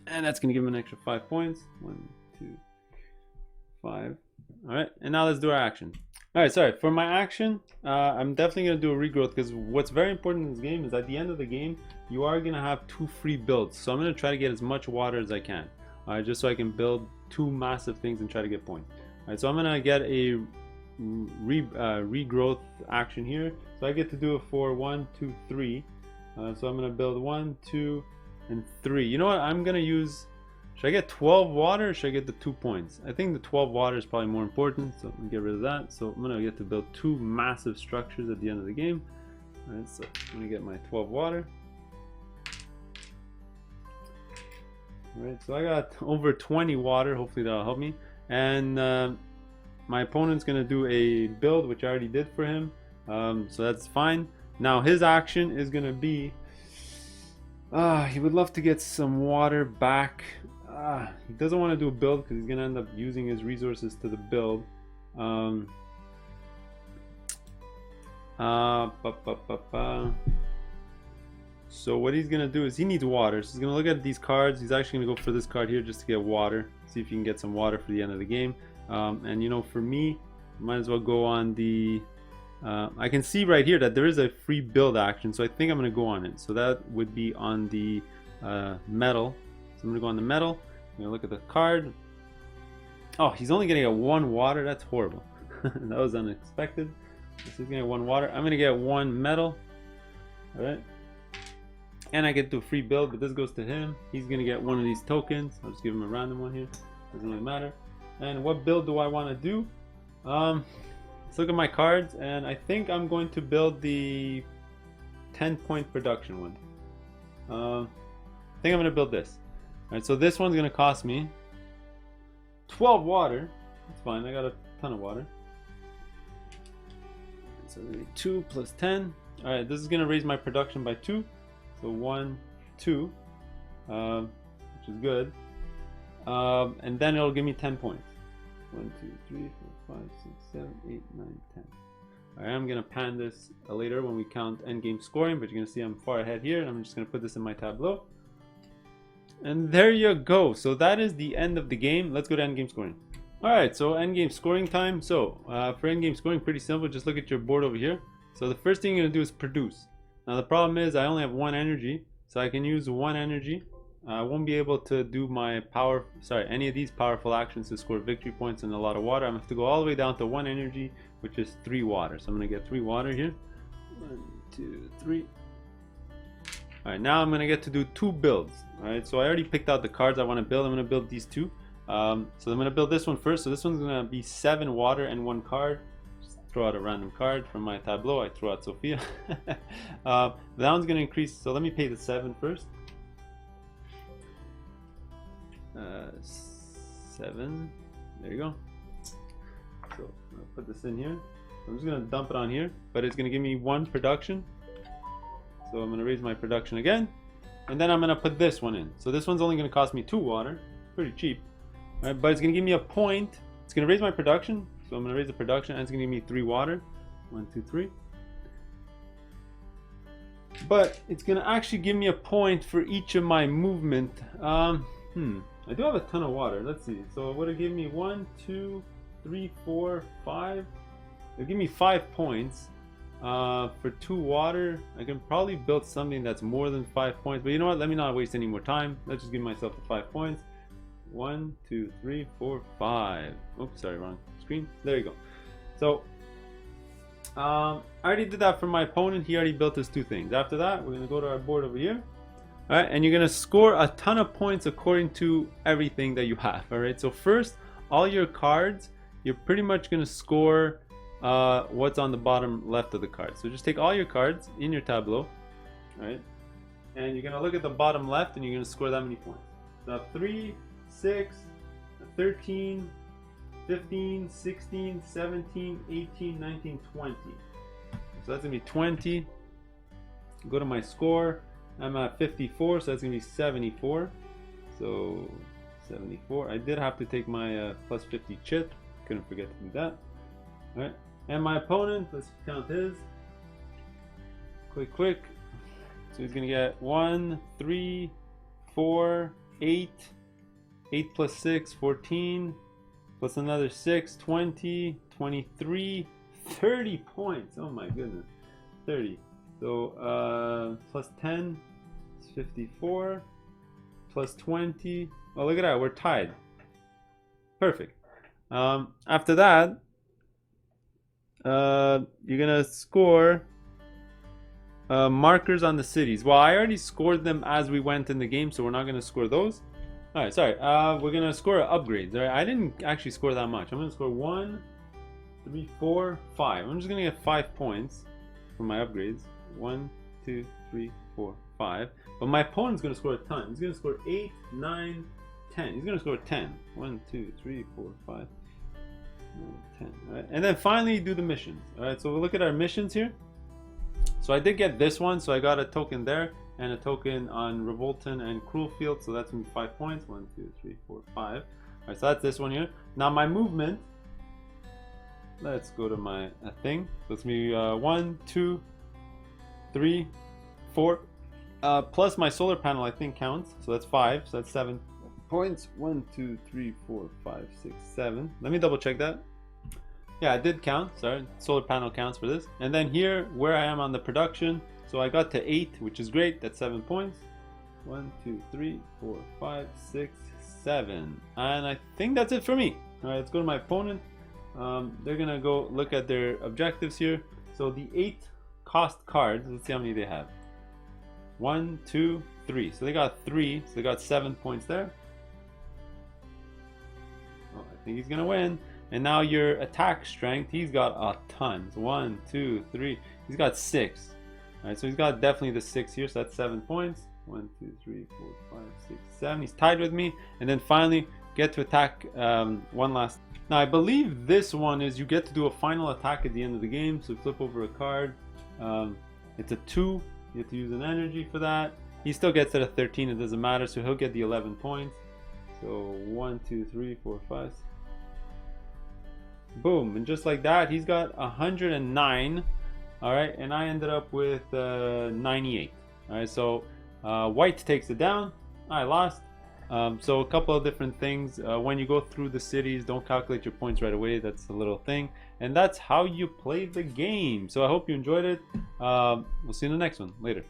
And that's going to give him an extra 5 points. 1, 2, 5. Alright, and now let's do our action. Alright, sorry. For my action, I'm definitely going to do a regrowth, because what's very important in this game is at the end of the game, you are going to have 2 free builds. So I'm going to try to get as much water as I can. Just so I can build 2 massive things and try to get points. Alright, so I'm going to get a regrowth action here. So I get to do it for 1, 2, 3. So I'm going to build 1, 2, and 3. You know what? I'm going to use... Should I get 12 water or should I get the 2 points? I think the 12 water is probably more important, so I'm going to get rid of that. So I'm going to get to build 2 massive structures at the end of the game. Alright, so I'm going to get my 12 water. Alright, so I got over 20 water. Hopefully that'll help me. And my opponent's going to do a build, which I already did for him. So that's fine. Now his action is going to be... he would love to get some water back. He doesn't want to do a build because he's going to end up using his resources to the build. So what he's going to do is he needs water. So he's going to look at these cards. He's actually going to go for this card here just to get water. See if you can get some water for the end of the game. And you know, for me, might as well go on the... I can see right here that there is a free build action, so I think I'm going to go on it. So that would be on the metal. So I'm going to go on the metal. I'm going to look at the card. Oh, he's only getting a 1 water. That's horrible. That was unexpected. This is going to get 1 water. I'm going to get 1 metal. Alright. And I get to a free build, but this goes to him. He's going to get 1 of these tokens. I'll just give him a random one here. Doesn't really matter. And what build do I want to do? Let's look at my cards, and I think I'm going to build the 10-point production one. I think I'm going to build this. Alright, so this one's going to cost me 12 water. That's fine, I got a ton of water. So 2 plus 10. Alright, this is going to raise my production by 2. So 1, 2, which is good. And then it'll give me 10 points. 1, 2, 3, 4, 5, 6, 7, 8, 9, 10. Alright, I'm going to pan this later when we count endgame scoring, but you're going to see I'm far ahead here, and I'm just going to put this in my tableau. And there you go. So that is the end of the game. Let's go to endgame scoring. Alright, so endgame scoring time. So for endgame scoring, pretty simple. Just look at your board over here. So the first thing you're going to do is produce. Now the problem is I only have 1 energy, so I can use 1 energy. I won't be able to do my any of these powerful actions to score victory points and a lot of water. I'm going to have to go all the way down to 1 energy, which is 3 water. So I'm going to get 3 water here. 1, 2, 3. Alright, now I'm going to get to do 2 builds. Alright, so I already picked out the cards I want to build. I'm going to build these 2. So I'm going to build this one first. So this one's going to be 7 water and 1 card. Just throw out a random card from my tableau. I threw out Sophia. That one's going to increase. So let me pay the 7 first. 7. There you go. So I'll put this in here. I'm just going to dump it on here, but it's going to give me 1 production. So I'm going to raise my production again, and then I'm going to put this one in. So this one's only going to cost me 2 water, pretty cheap. All right, but it's going to give me a point. It's going to raise my production, so I'm going to raise the production, and it's going to give me 3 water. 1, 2, 3. But it's going to actually give me a point for each of my movement. I do have a ton of water. Let's see. So would it give me 1, 2, 3, 4, 5? It'll give me 5 points. For 2 water, I can probably build something that's more than 5 points. But you know what? Let me not waste any more time. Let's just give myself the 5 points. 1, 2, 3, 4, 5. Oops, sorry, wrong screen. There you go. So I already did that for my opponent. He already built his 2 things. After that, we're gonna go to our board over here. All right, and you're gonna score a ton of points according to everything that you have. All right, so first, all your cards, you're pretty much gonna score what's on the bottom left of the card. So just take all your cards in your tableau, right? And you're gonna look at the bottom left, and you're gonna score that many points. So 3, 6, 13, 15, 16, 17, 18, 19, 20. So that's gonna be 20. Go to my score. I'm at 54, so that's gonna be 74. So 74. I did have to take my plus 50 chip. Couldn't forget to do that. All right. And my opponent, let's count his. Quick. So he's gonna get 1, 3, 4, 8. 8 plus 6, 14. Plus another 6, 20, 23, 30 points. Oh my goodness. 30. So plus 10 is 54. Plus 20. Oh, look at that. We're tied. Perfect. After that, you're gonna score markers on the cities. Well, I already scored them as we went in the game, so we're not gonna score those. All right, sorry. We're gonna score upgrades. All right, I didn't actually score that much. I'm gonna score 1, 3, 4, 5. I'm just gonna get 5 points for my upgrades. 1, 2, 3, 4, 5. But my opponent's gonna score a ton. He's gonna score 8, 9, 10. He's gonna score 10. 1, 2, 3, 4, 5, 9, 10. All right, and then finally do the missions. All right, so we'll look at our missions here. So I did get this one, so I got a token there and a token on Revolton and Cruel Field, so that's gonna be 5 points. 1, 2, 3, 4, 5. All right, so that's this one here. Now my movement. Let's go to my thing. So it's me 1, 2, 3, 4. Plus my solar panel, I think counts. So that's 5. So that's 7 points. 1, 2, 3, 4, 5, 6, 7. Let me double check that. Yeah, it did count. Sorry, solar panel counts for this. And then here, where I am on the production. So I got to 8, which is great. That's 7 points. 1, 2, 3, 4, 5, 6, 7. And I think that's it for me. All right, let's go to my opponent. They're gonna go look at their objectives here. So the 8 cost cards, let's see how many they have. 1, 2, 3. So they got 3, so they got 7 points there. Oh, I think he's gonna win. And now your attack strength, he's got a ton. So 1, 2, 3. He's got 6. All right, so he's got definitely the 6 here, so that's 7 points. 1, 2, 3, 4, 5, 6, 7. He's tied with me. And then finally get to attack one last. Now I believe this one is you get to do a final attack at the end of the game. So flip over a card. It's a 2. You have to use an energy for that. He still gets it at 13. It doesn't matter. So he'll get the 11 points. So 1, 2, 3, 4, 5. Boom. And just like that, he's got 109. All right. And I ended up with 98. All right. So white takes it down. I lost. So a couple of different things. When you go through the cities, don't calculate your points right away. That's a little thing. And that's how you play the game. So I hope you enjoyed it. We'll see you in the next one. Later.